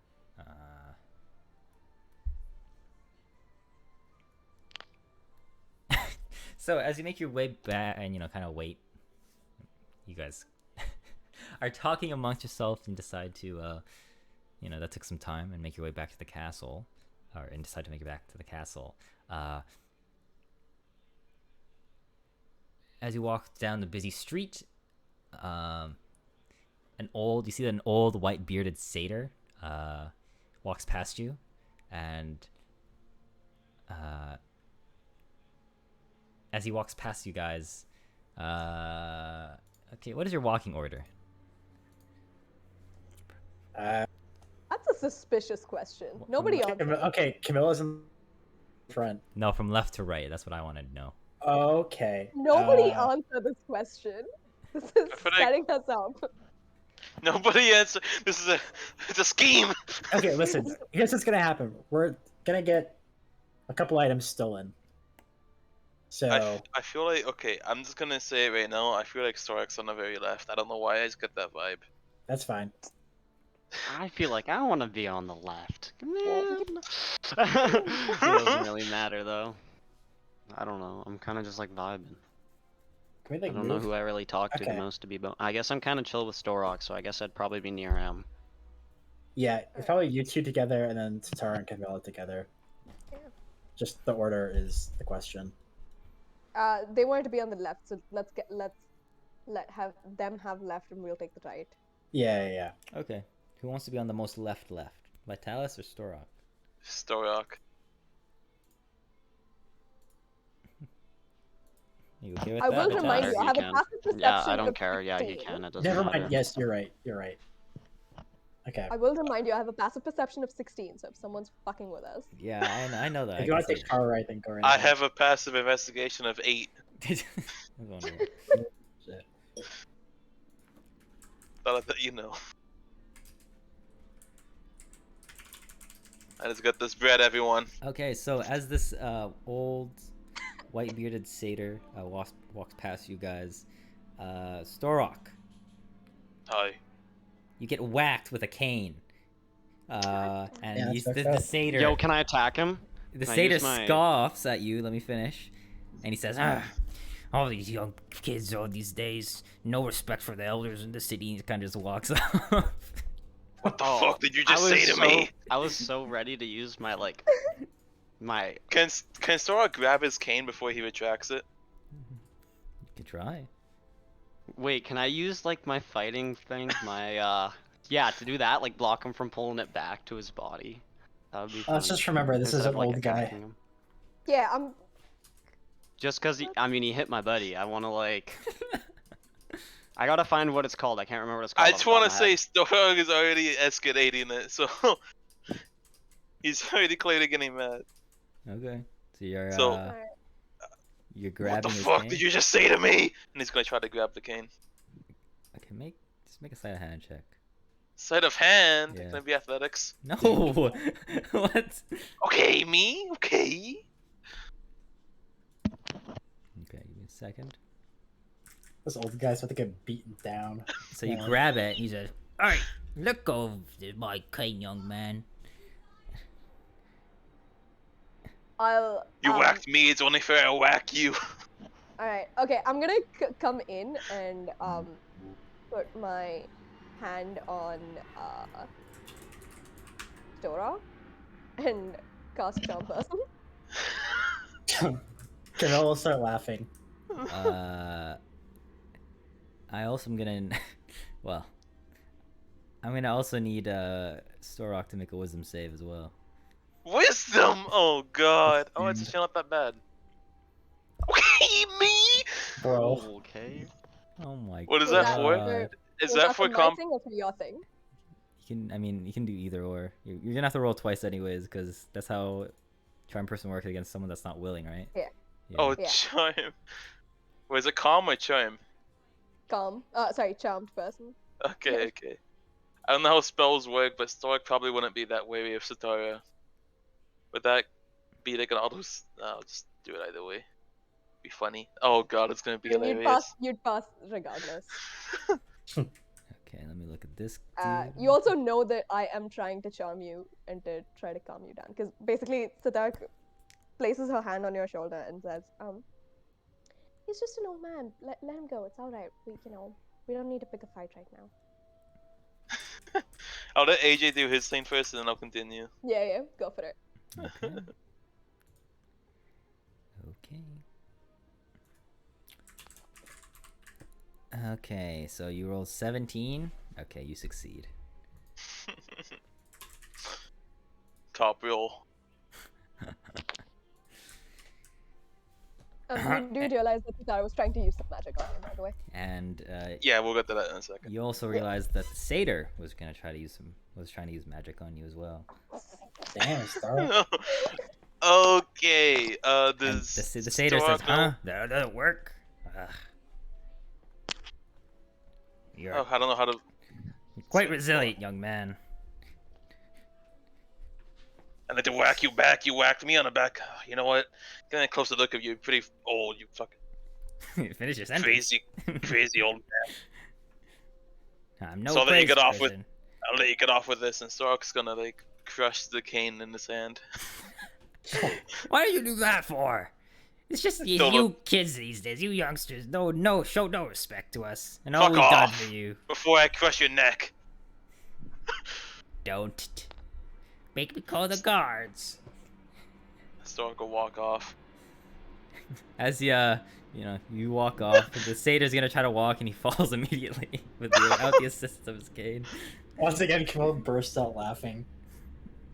So as you make your way back and kind of wait, you guys are talking amongst yourselves and decide to that took some time, and make your way back to the castle, and decide to make it back to the castle. As you walk down the busy street, you see that an old white bearded satyr walks past you, and as he walks past you guys, okay, what is your walking order? That's a suspicious question. Nobody answered. Okay, Camilla's in front. No, from left to right. That's what I wanted to know. Okay. Nobody answered this question. This is I feel like- setting us up. Nobody answered. It's a scheme. Okay, listen. Here's what's gonna happen. We're gonna get a couple items stolen. So I feel like, okay, I'm just gonna say it right now. I feel like Storak's on the very left. I don't know why, I just get that vibe. that's fine. I feel like I want to be on the left. Man. It doesn't really matter though. I don't know. I'm kind of just like vibing. Can we I like don't know move? who I really talk to the Okay. most to be. I guess I'm kind of chill with Storok, so I guess I'd probably be near him. Yeah, it's probably you two together and then Tatara and Camilla together. Yeah. Just the order is the question. They wanted to be on the left, so let's have them have left, and we'll take the right. Yeah. Okay, who wants to be on the most left? Vitalis or Storok? Storak. You okay with I that? will Doesn't remind matter, you, I you have a can. passive perception. Yeah, I don't of care. Yeah, he 16. can. It doesn't Never matter. mind. Yes, you're right. You're right. Okay. I will remind you, I have a passive perception of 16, so if someone's fucking with us. Yeah, I know that. If you want to take power right, then go right I ahead. have a passive investigation of 8. I was wondering. Shit. Thought I'd let you know. I just got this bread, everyone. Okay, so as this old white bearded satyr walks past you guys, Storok, Hi. you get whacked with a cane. Yeah, And that's fucked the up. satyr, Yo, can I attack him? the can I satyr use my- scoffs at you. Let me finish. And he says, all these young kids all these days, no respect for the elders in the city. He kind of just walks off. What the Oh, fuck did you I just was say to me? I was so ready to use my my. Can Storak grab his cane before he retracts it? You could try. Wait, can I use like my fighting thing? My yeah, to do that, like block him from pulling it back to his body. That would be fun. Let's just remember this is Instead an of, like, old guy. attacking him. Yeah, I'm. Just cause he hit my buddy. I wanna like. I gotta find what it's called. I can't remember what it's called. I off just the top want of to my say head. Storak is already escalating it, so he's already clearly getting mad. Okay. So you're So- you're What grabbing the his fuck cane? did you just say to me? And he's gonna try to grab the cane. Okay, just make a sleight of hand check. Sleight of hand. Yeah. Can it be athletics? No. What? Okay, me. Okay. Okay, give me a second. This old guy's about to get beaten down. So you Yeah. grab it, and he says, "Alright, let go of my cane, young man." I'll. You whacked me. It's only fair I whack you. Alright, okay, I'm gonna come in and put my hand on Dora and cast Charm Person. Camilla will start laughing. I also am gonna, well, I'm gonna also need Storok to make a wisdom save as well. Wisdom. Oh god. Oh, it's actually not that bad. Okay, me. Bro. Okay. Oh my. What is Was that for? for- Is was that for my comp? thing or for your thing? You can do either or. You're gonna have to roll twice anyways, because that's how charm person works against someone that's not willing, right? Yeah. Oh, Yeah. charm. Was it calm or charm? Sorry, Charmed Person. Okay, Yeah. okay. I don't know how spells work, but Stoic probably wouldn't be that wary of Satara. Would that be like an auto? I'll just do it either way. Be funny. Oh god, it's gonna be You'd hilarious. pass regardless. Okay, let me look at this. You also know that I am trying to charm you and to try to calm you down. Because basically, Siddharth places her hand on your shoulder and says, he's just an old man. Let him go. It's alright. We don't need to pick a fight right now. I'll let AJ do his thing first, and then I'll continue. Yeah, go for it. Okay. Okay. Okay, so you rolled 17. Okay, you succeed. Top roll. You do realize that Siddharth was trying to use some magic on him, by the way. And Yeah, we'll get to that in a second. you also realized that the satyr was trying to use magic on you as well. Damn, Star. Okay. And Does the satyr says, Stork know- "Huh? That doesn't work." Ugh. You're Oh, I don't know how to. quite resilient, young man. And then to whack you back, you whacked me on the back. You know what? Getting a closer look of you, pretty old. You fucking Finish your sentence. crazy old man. I'm no So I'll let you crazy get off with- person. I'll let you get off with this, and Stork's gonna like crush the cane in his hand. Why do you do that for? It's just you, Don't you kids these days, you youngsters. Show no respect to us and all Fuck we've done off. for you. Before I crush your neck. Don't make me call the guards. Stork will walk off. As you walk off, the satyr's gonna try to walk and he falls immediately without the assistance of his cane. Once again, Camille bursts out laughing.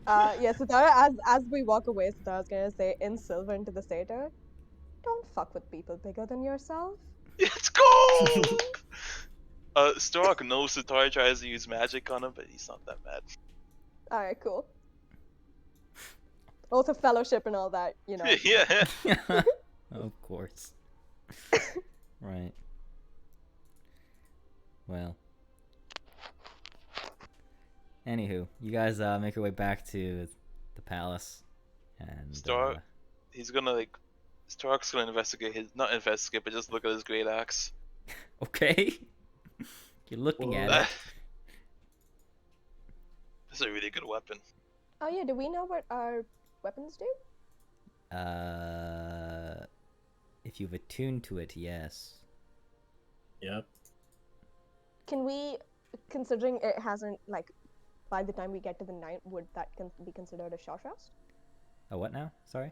Yeah, Siddharth, as we walk away, Siddharth's gonna say in Sylvan to the satyr, don't fuck with people bigger than yourself. Let's go! Stork knows Satori tries to use magic on him, but he's not that mad. Alright, cool. Also fellowship and all that, you know. Yeah. Of course. Right. Well. Anywho, you guys make your way back to the palace, and Stork, he's gonna like. Stork's gonna not investigate, but just look at his great axe. okay. You're looking at it. This is a really good weapon. Oh yeah, do we know what our weapons do? If you've attuned to it, yes. Yep. Can we, considering it hasn't, like, by the time we get to the night, would that be considered a short rest? A what now? Sorry?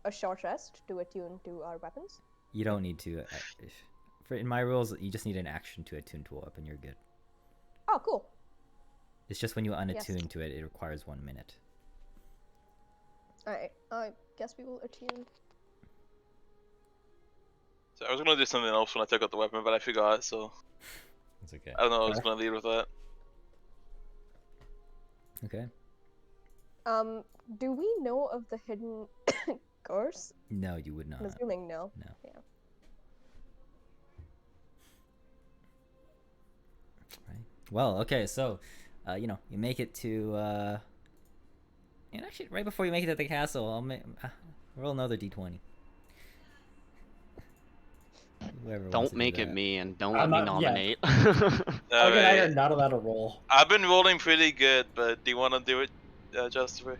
A short rest to attune to our weapons? You don't need to. In my rules, you just need an action to attune to a weapon. You're good. Oh, cool. It's just when you unattune to it, it requires 1 minute. Alright, I guess we will attune. So I was gonna do something else when I took out the weapon, but I forgot. So It's okay. I don't know. I was gonna lead with that. Okay. Do we know of the hidden curse? No, you would not. I'm assuming no. No. Yeah. Right. Well, okay, so, you make it to, and actually, right before you make it to the castle, I'll roll another d20. Whoever wants Don't to make do it that. me and don't I'm let me not- yeah. nominate. Logan and I are Alright. not allowed to roll. I've been rolling pretty good, but do you want to do it, Justifer?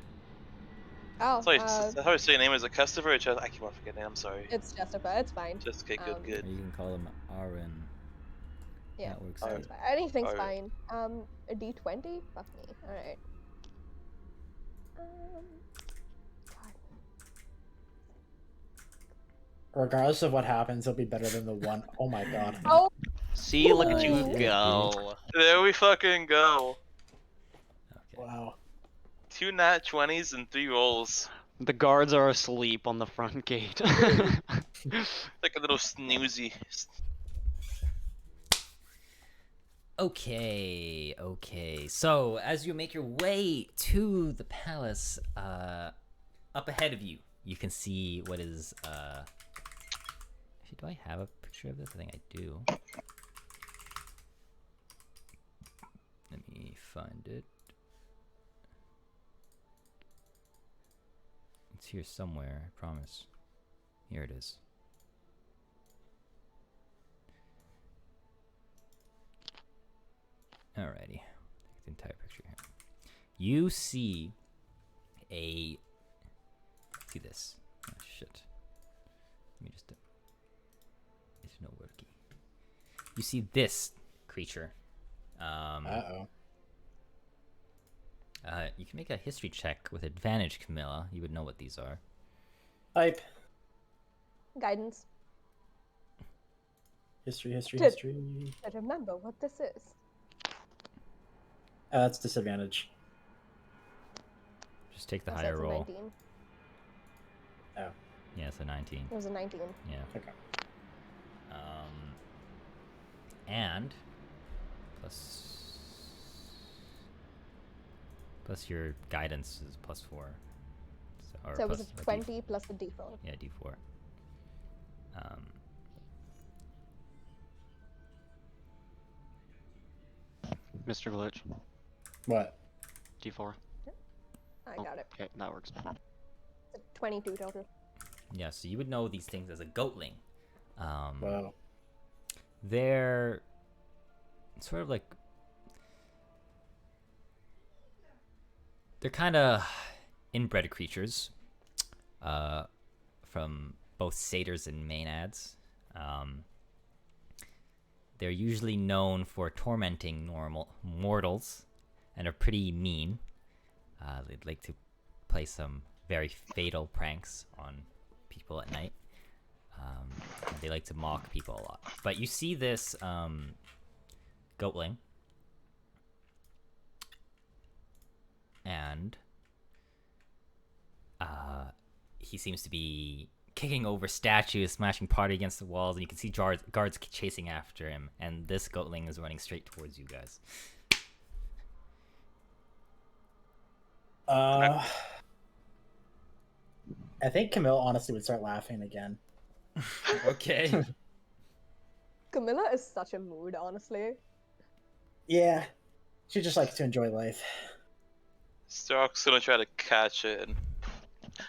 Oh, Sorry, how do you say your name? Is it Customer or Just? I keep on forgetting. I'm sorry. it's Justified. It's fine. Just okay, good, Um, good. Or you can call him Aaron. Yeah, That works Alright. too. It's fine. Anything's Alright. fine. A D20? Fuck me. Alright. God. Regardless of what happens, it'll be better than the one. Oh my god. Oh, See, look at you Ooh. go. There we fucking go. Okay. Wow. 2 nat 20s and 3 rolls. The guards are asleep on the front gate. Like a little snoozy. Okay. So, as you make your way to the palace, up ahead of you, you can see what is, actually, do I have a picture of this? I think I do. Let me find it. It's here somewhere, I promise. Here it is. Alrighty. The entire picture here. You see a. See this? Oh shit. Let me just. There's no word key. You see this creature. Uh-oh. You can make a history check with advantage, Camilla. You would know what these are. Hype. Guidance. History. I remember what this is. That's disadvantage. Just take the Also, higher it's a roll. 19. Oh. Yeah, it's a 19. It was a 19. Yeah. Okay. And plus your guidance is +4. So it was a 20 plus the D4. Yeah, D4. Mr. Glitch. What? D4. I got it. Okay, that works. It's a 22 total. Yeah, so you would know these things as a goatling. Wow. They're sort of like they're kind of inbred creatures from both satyrs and maenads. They're usually known for tormenting mortals and are pretty mean. They'd like to play some very fatal pranks on people at night. They like to mock people a lot. But you see this goatling, and he seems to be kicking over statues, smashing pottery against the walls, and you can see guards chasing after him, and this goatling is running straight towards you guys. I think Camille honestly would start laughing again. Okay. Camilla is such a mood, honestly. Yeah. She just likes to enjoy life. Stark's gonna try to catch it. And...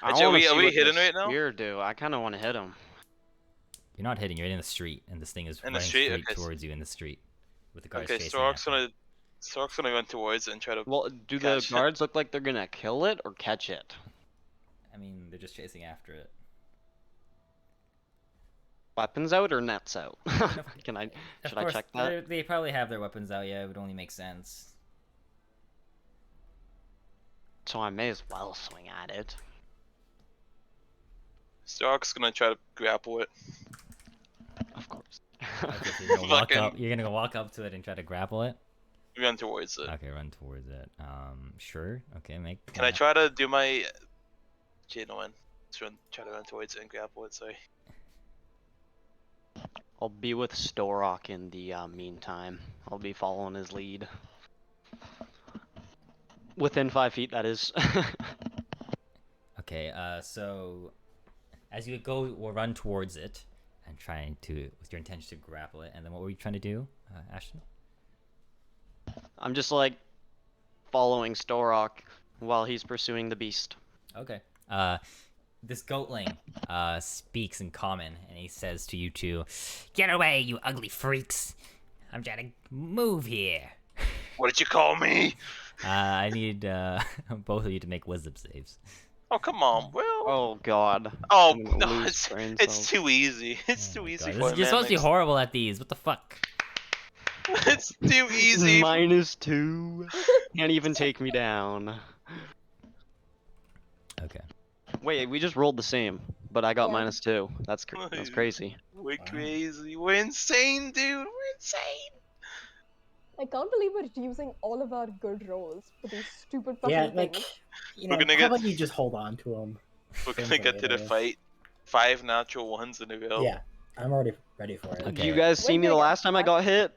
I Actually, wanna see are we what hitting the right now? spear do. I kind of want to hit him. You're not hitting, you're in the street, and this thing is In the running street? straight Okay. towards you in the street. With the guards Okay, chasing Stark's after him. gonna run towards it and try to. Well, do the Catch it. guards look like they're gonna kill it or catch it? I mean, they're just chasing after it. Weapons out or nets out? Of Should I course, check that? they probably have their weapons out, yeah, it would only make sense. So I may as well swing at it. Stark's gonna try to grapple it. Of course. Okay, so you're gonna Fucking- you're gonna walk up to it and try to grapple it? Run towards it. Okay, run towards it. Sure. Okay, make. Can I try to do my genuine? Try to run towards it and grapple it. Sorry. I'll be with Storok in the meantime. I'll be following his lead. Within 5 feet, that is. Okay, so as you go or run towards it and trying to, with your intention to grapple it, and then what were you trying to do, Ashton? I'm just like following Storok while he's pursuing the beast. Okay. This goatling speaks in common, and he says to you two, "Get away, you ugly freaks! I'm trying to move here." What did you call me? I need both of you to make wisdom saves. Oh come on, Will. Oh god. Oh I'm gonna no, lose brain it's cells. too easy. It's Oh too my easy God, for you're a man. supposed to be horrible at these. What the fuck? It's too easy. -2. Can't even take me down. Okay. Wait, we just rolled the same, but I got Yeah. -2. That's crazy. We're Wow. crazy. We're insane, dude. We're insane. I can't believe we're using all of our good rolls for these stupid fucking Yeah, things. like, you We're know, gonna how get- about you just hold on to them? We're gonna get to the fight. 5 natural ones in a row. Yeah, I'm already ready for it. Okay. Do you guys see When me they the get last time I back- got hit?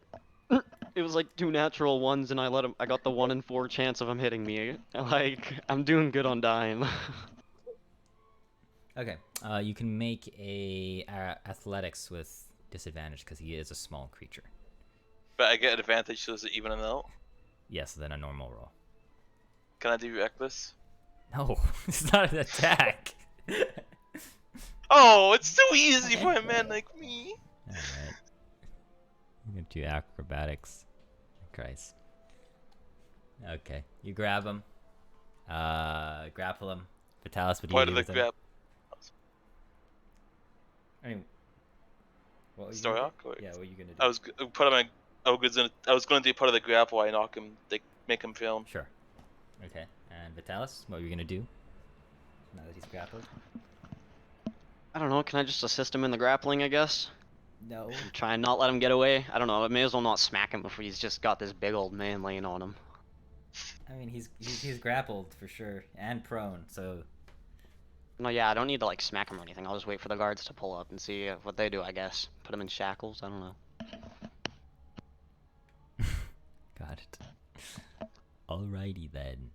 It was like 2 natural ones, and I got the 1 in 4 chance of him hitting me. Like, I'm doing good on dying. Okay. You can make a athletics with disadvantage because he is a small creature. But I get advantage, so does it even it out? Yes, then a normal roll. Can I do reckless? No, it's not an attack. Oh, it's too easy for a man like me. Alright. I'm gonna do acrobatics. Christ. Okay, you grab him, grapple him. Vitalis, what do you Part do of the with him? grab I mean, what were you story gonna arc. do? Or Yeah, what are you gonna do? I was put him in. I was going to do part of the grapple. I knock him. They make him film. Sure. Okay, and Vitalis, what were you gonna do? Now that he's grappled. I don't know. Can I just assist him in the grappling? I guess. No. And try and not let him get away. I don't know. I may as well not smack him if he's just got this big old man laying on him. I mean, he's grappled for sure and prone. So No, yeah, I don't need to like smack him or anything. I'll just wait for the guards to pull up and see what they do. I guess put him in shackles. I don't know. got it. Alrighty then.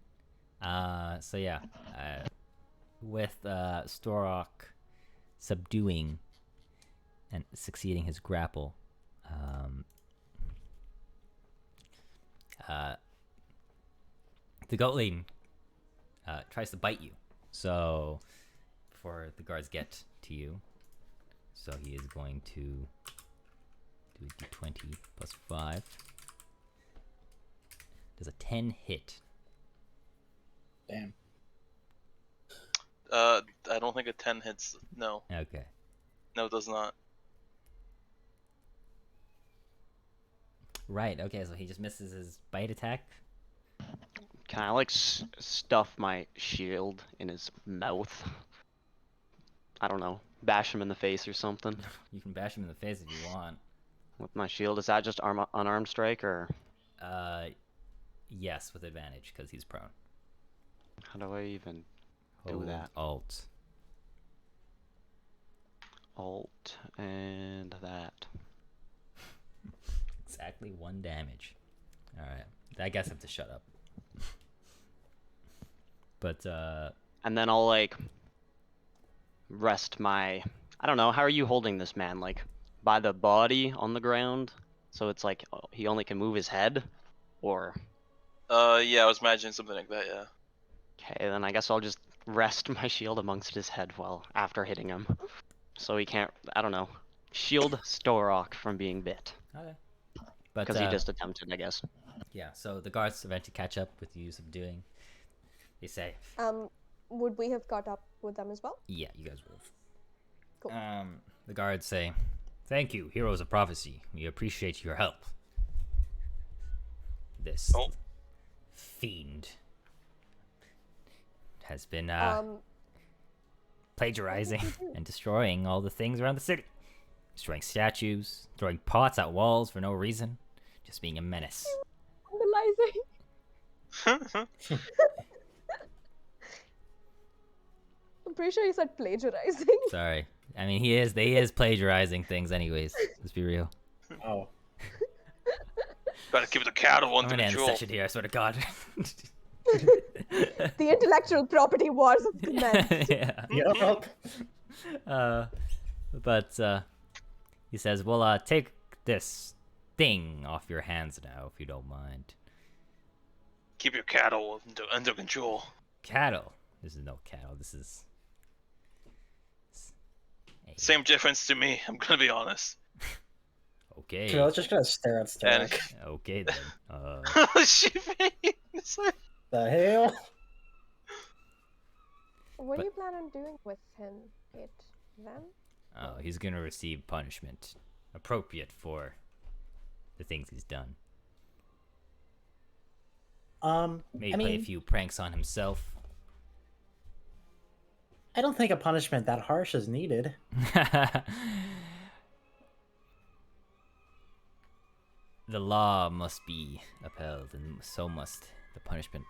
So yeah, with Storok subduing and succeeding his grapple, the goatling tries to bite you. So before the guards get to you, so he is going to do a d20 plus 5. Does a 10 hit? Damn. I don't think a 10 hits. No, Okay. no, it does not. Right, okay, so he just misses his bite attack. Can I like stuff my shield in his mouth? I don't know. Bash him in the face or something You can bash him in the face if you want. with my shield. Is that just unarmed strike or Yes, with advantage, because he's prone. how do I even do Hold that? Alt. Alt and that. Exactly 1 damage. Alright. I guess I have to shut up. But, And then I'll like rest my. I don't know. How are you holding this man? Like by the body on the ground, so it's like he only can move his head, or Yeah, I was imagining something like that. Yeah. okay, then I guess I'll just rest my shield amongst his head while after hitting him, so he can't. I don't know. Shield Storok from being bit okay. But, because he just attempted, I guess. yeah, so the guards eventually catch up with you subduing. They say, Would we have caught up with them as well? yeah, you guys will. Cool. The guards say, "Thank you, heroes of prophecy. We appreciate your help." This Oh. fiend has been plagiarizing and destroying all the things around the city. Destroying statues, throwing pots at walls for no reason, just being a menace. Vandalizing. I'm pretty sure you said plagiarizing. Sorry. I mean, he is plagiarizing things anyways. Let's be real. Oh. Gotta keep the cattle I'm under gonna end the control. session here, I swear to God. The intellectual property wars of the men. Yeah. Yup. But he says, "Well, take this thing off your hands now, if you don't mind." Keep your cattle under control. Cattle. This is no cattle. This is. Same difference to me. I'm gonna be honest. Okay. Okay, let's just gonna stare at And Starak. Okay then. she it's like, The hell? What do But- you plan on doing with him, Kate? Then? He's gonna receive punishment appropriate for the things he's done. Maybe I play a mean, few pranks on himself. I don't think a punishment that harsh is needed. The law must be upheld, and so must the punishment.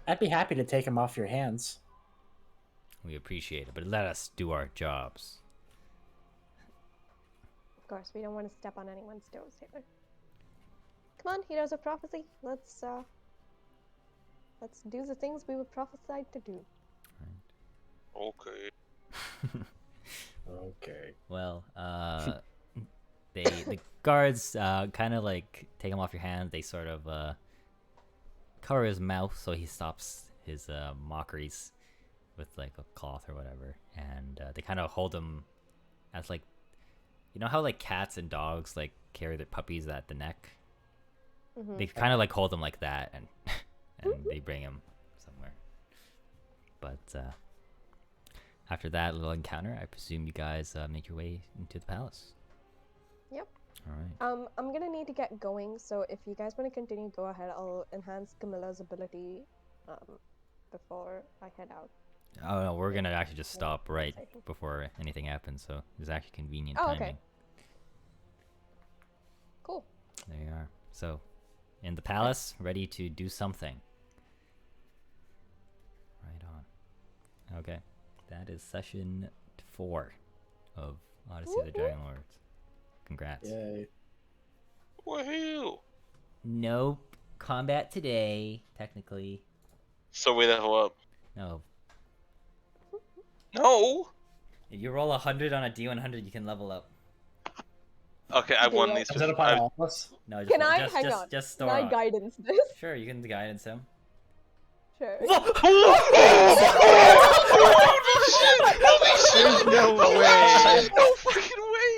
I'd be happy to take him off your hands. We appreciate it, but let us do our jobs. Of course, we don't want to step on anyone's toes here. Come on, heroes of prophecy. Let's do the things we were prophesied to do. okay. Okay. Well, the guards kind of like take him off your hands. They sort of cover his mouth so he stops his mockeries with like a cloth or whatever, and they kind of hold him as like, you know how like cats and dogs like carry their puppies at the neck. Mhm. They kind of like hold him like that, and and they bring him somewhere. But after that little encounter, I presume you guys make your way into the palace. Yep. All right. I'm gonna need to get going, so if you guys want to continue, go ahead. I'll enhance Camilla's ability before I head out. Oh no, we're gonna actually just Yeah, stop right conversation. before anything happens, so it's actually convenient Oh, timing. okay. Cool. There you are. So, in the palace, ready to do something. Right on. Okay, that is session 4 of Odyssey of the Woo-hoo. Dragonlords. Congrats. Yay. Woohoo! Nope. Combat today, technically. So we level up. No. No. If you roll 100 on a D100, you can level up. Okay, I've won Deal. these. Does that apply to all of us? No, just Can I just hang just, on? just Can I Storok. guidance this? Sure, you can guidance him. Sure. Holy There's shit! no way. No fucking way!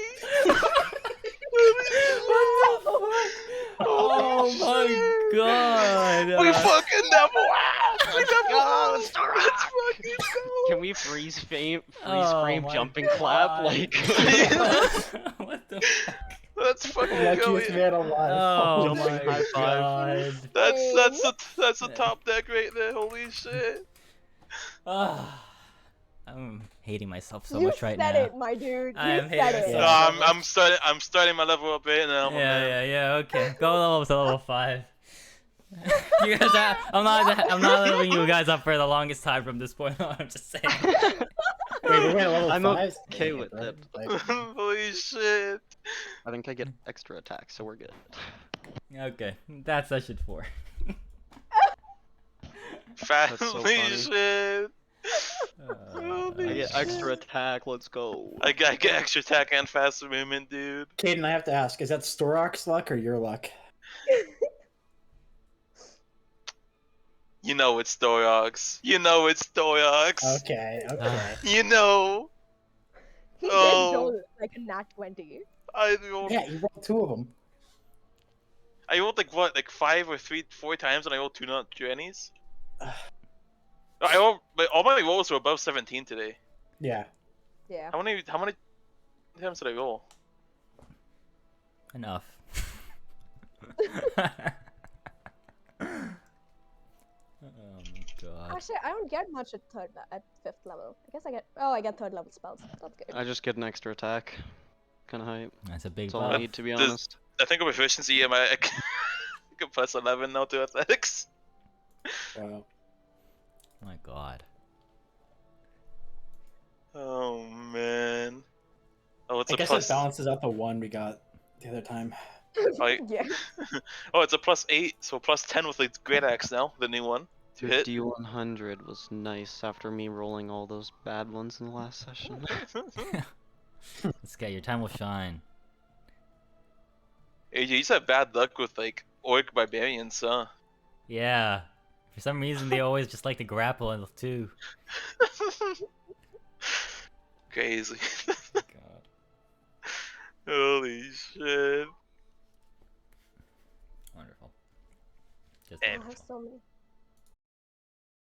Oh my god! We fucking level out! We Let's level go, out! Let's Storok! fucking go! Can we freeze frame Oh my jumping clap? God. Like What the fuck? Let's fucking go! Luckiest man alive. Oh Jumping my high five. god! That's the top deck right there. Holy shit! Ah, I'm hating myself so You much right said now. it, my dude. I You am hating said it. myself. No, so much. I'm starting my level up right now. my man. Yeah, okay. Go level to level 5. You guys, I'm not leveling you guys up for the longest time from this point on. I'm just saying. Wait, we're at level I'm 5? okay with it. Like, Holy shit! I think I get extra attacks, so we're good. Okay, that's session 4. Holy so funny. shit! I Holy get extra attack, let's go. I get extra attack and faster movement, dude. Caden, I have to ask, is that Storok's luck or your luck? You know it's Dorox. You know it's Dorox. Okay. You know. He Oh. did roll like a nat 20. I rolled. Yeah, you rolled 2 of them. I rolled like what, like 5 or 4 times, and I rolled 2 not 20s. I rolled, but all my rolls were above 17 today. Yeah. Yeah. How many times did I roll? Enough. Oh my god. Actually, I don't get much at 5th level. I guess I get. Oh, I get 3rd level spells. That's good. I just get an extra attack. Kinda hype. That's a big That's all I buff. need, to be Does- honest. I think with efficiency, I can plus 11 now to athletics. Wow. Oh my god. Oh man. Oh, it's I a guess plus. it balances out the 1 we got the other time. I- Yeah. Oh, it's a plus 8, so plus 10 with like Great Axe now, the new one. To The hit. D100 was nice after me rolling all those bad ones in the last session. Let's get your time will shine. Hey, you just have bad luck with like Orc Barbarians, huh? Yeah. For some reason, they always just like to grapple in too. Crazy. God. Holy shit. Wonderful. Just I And- wonderful. have so many.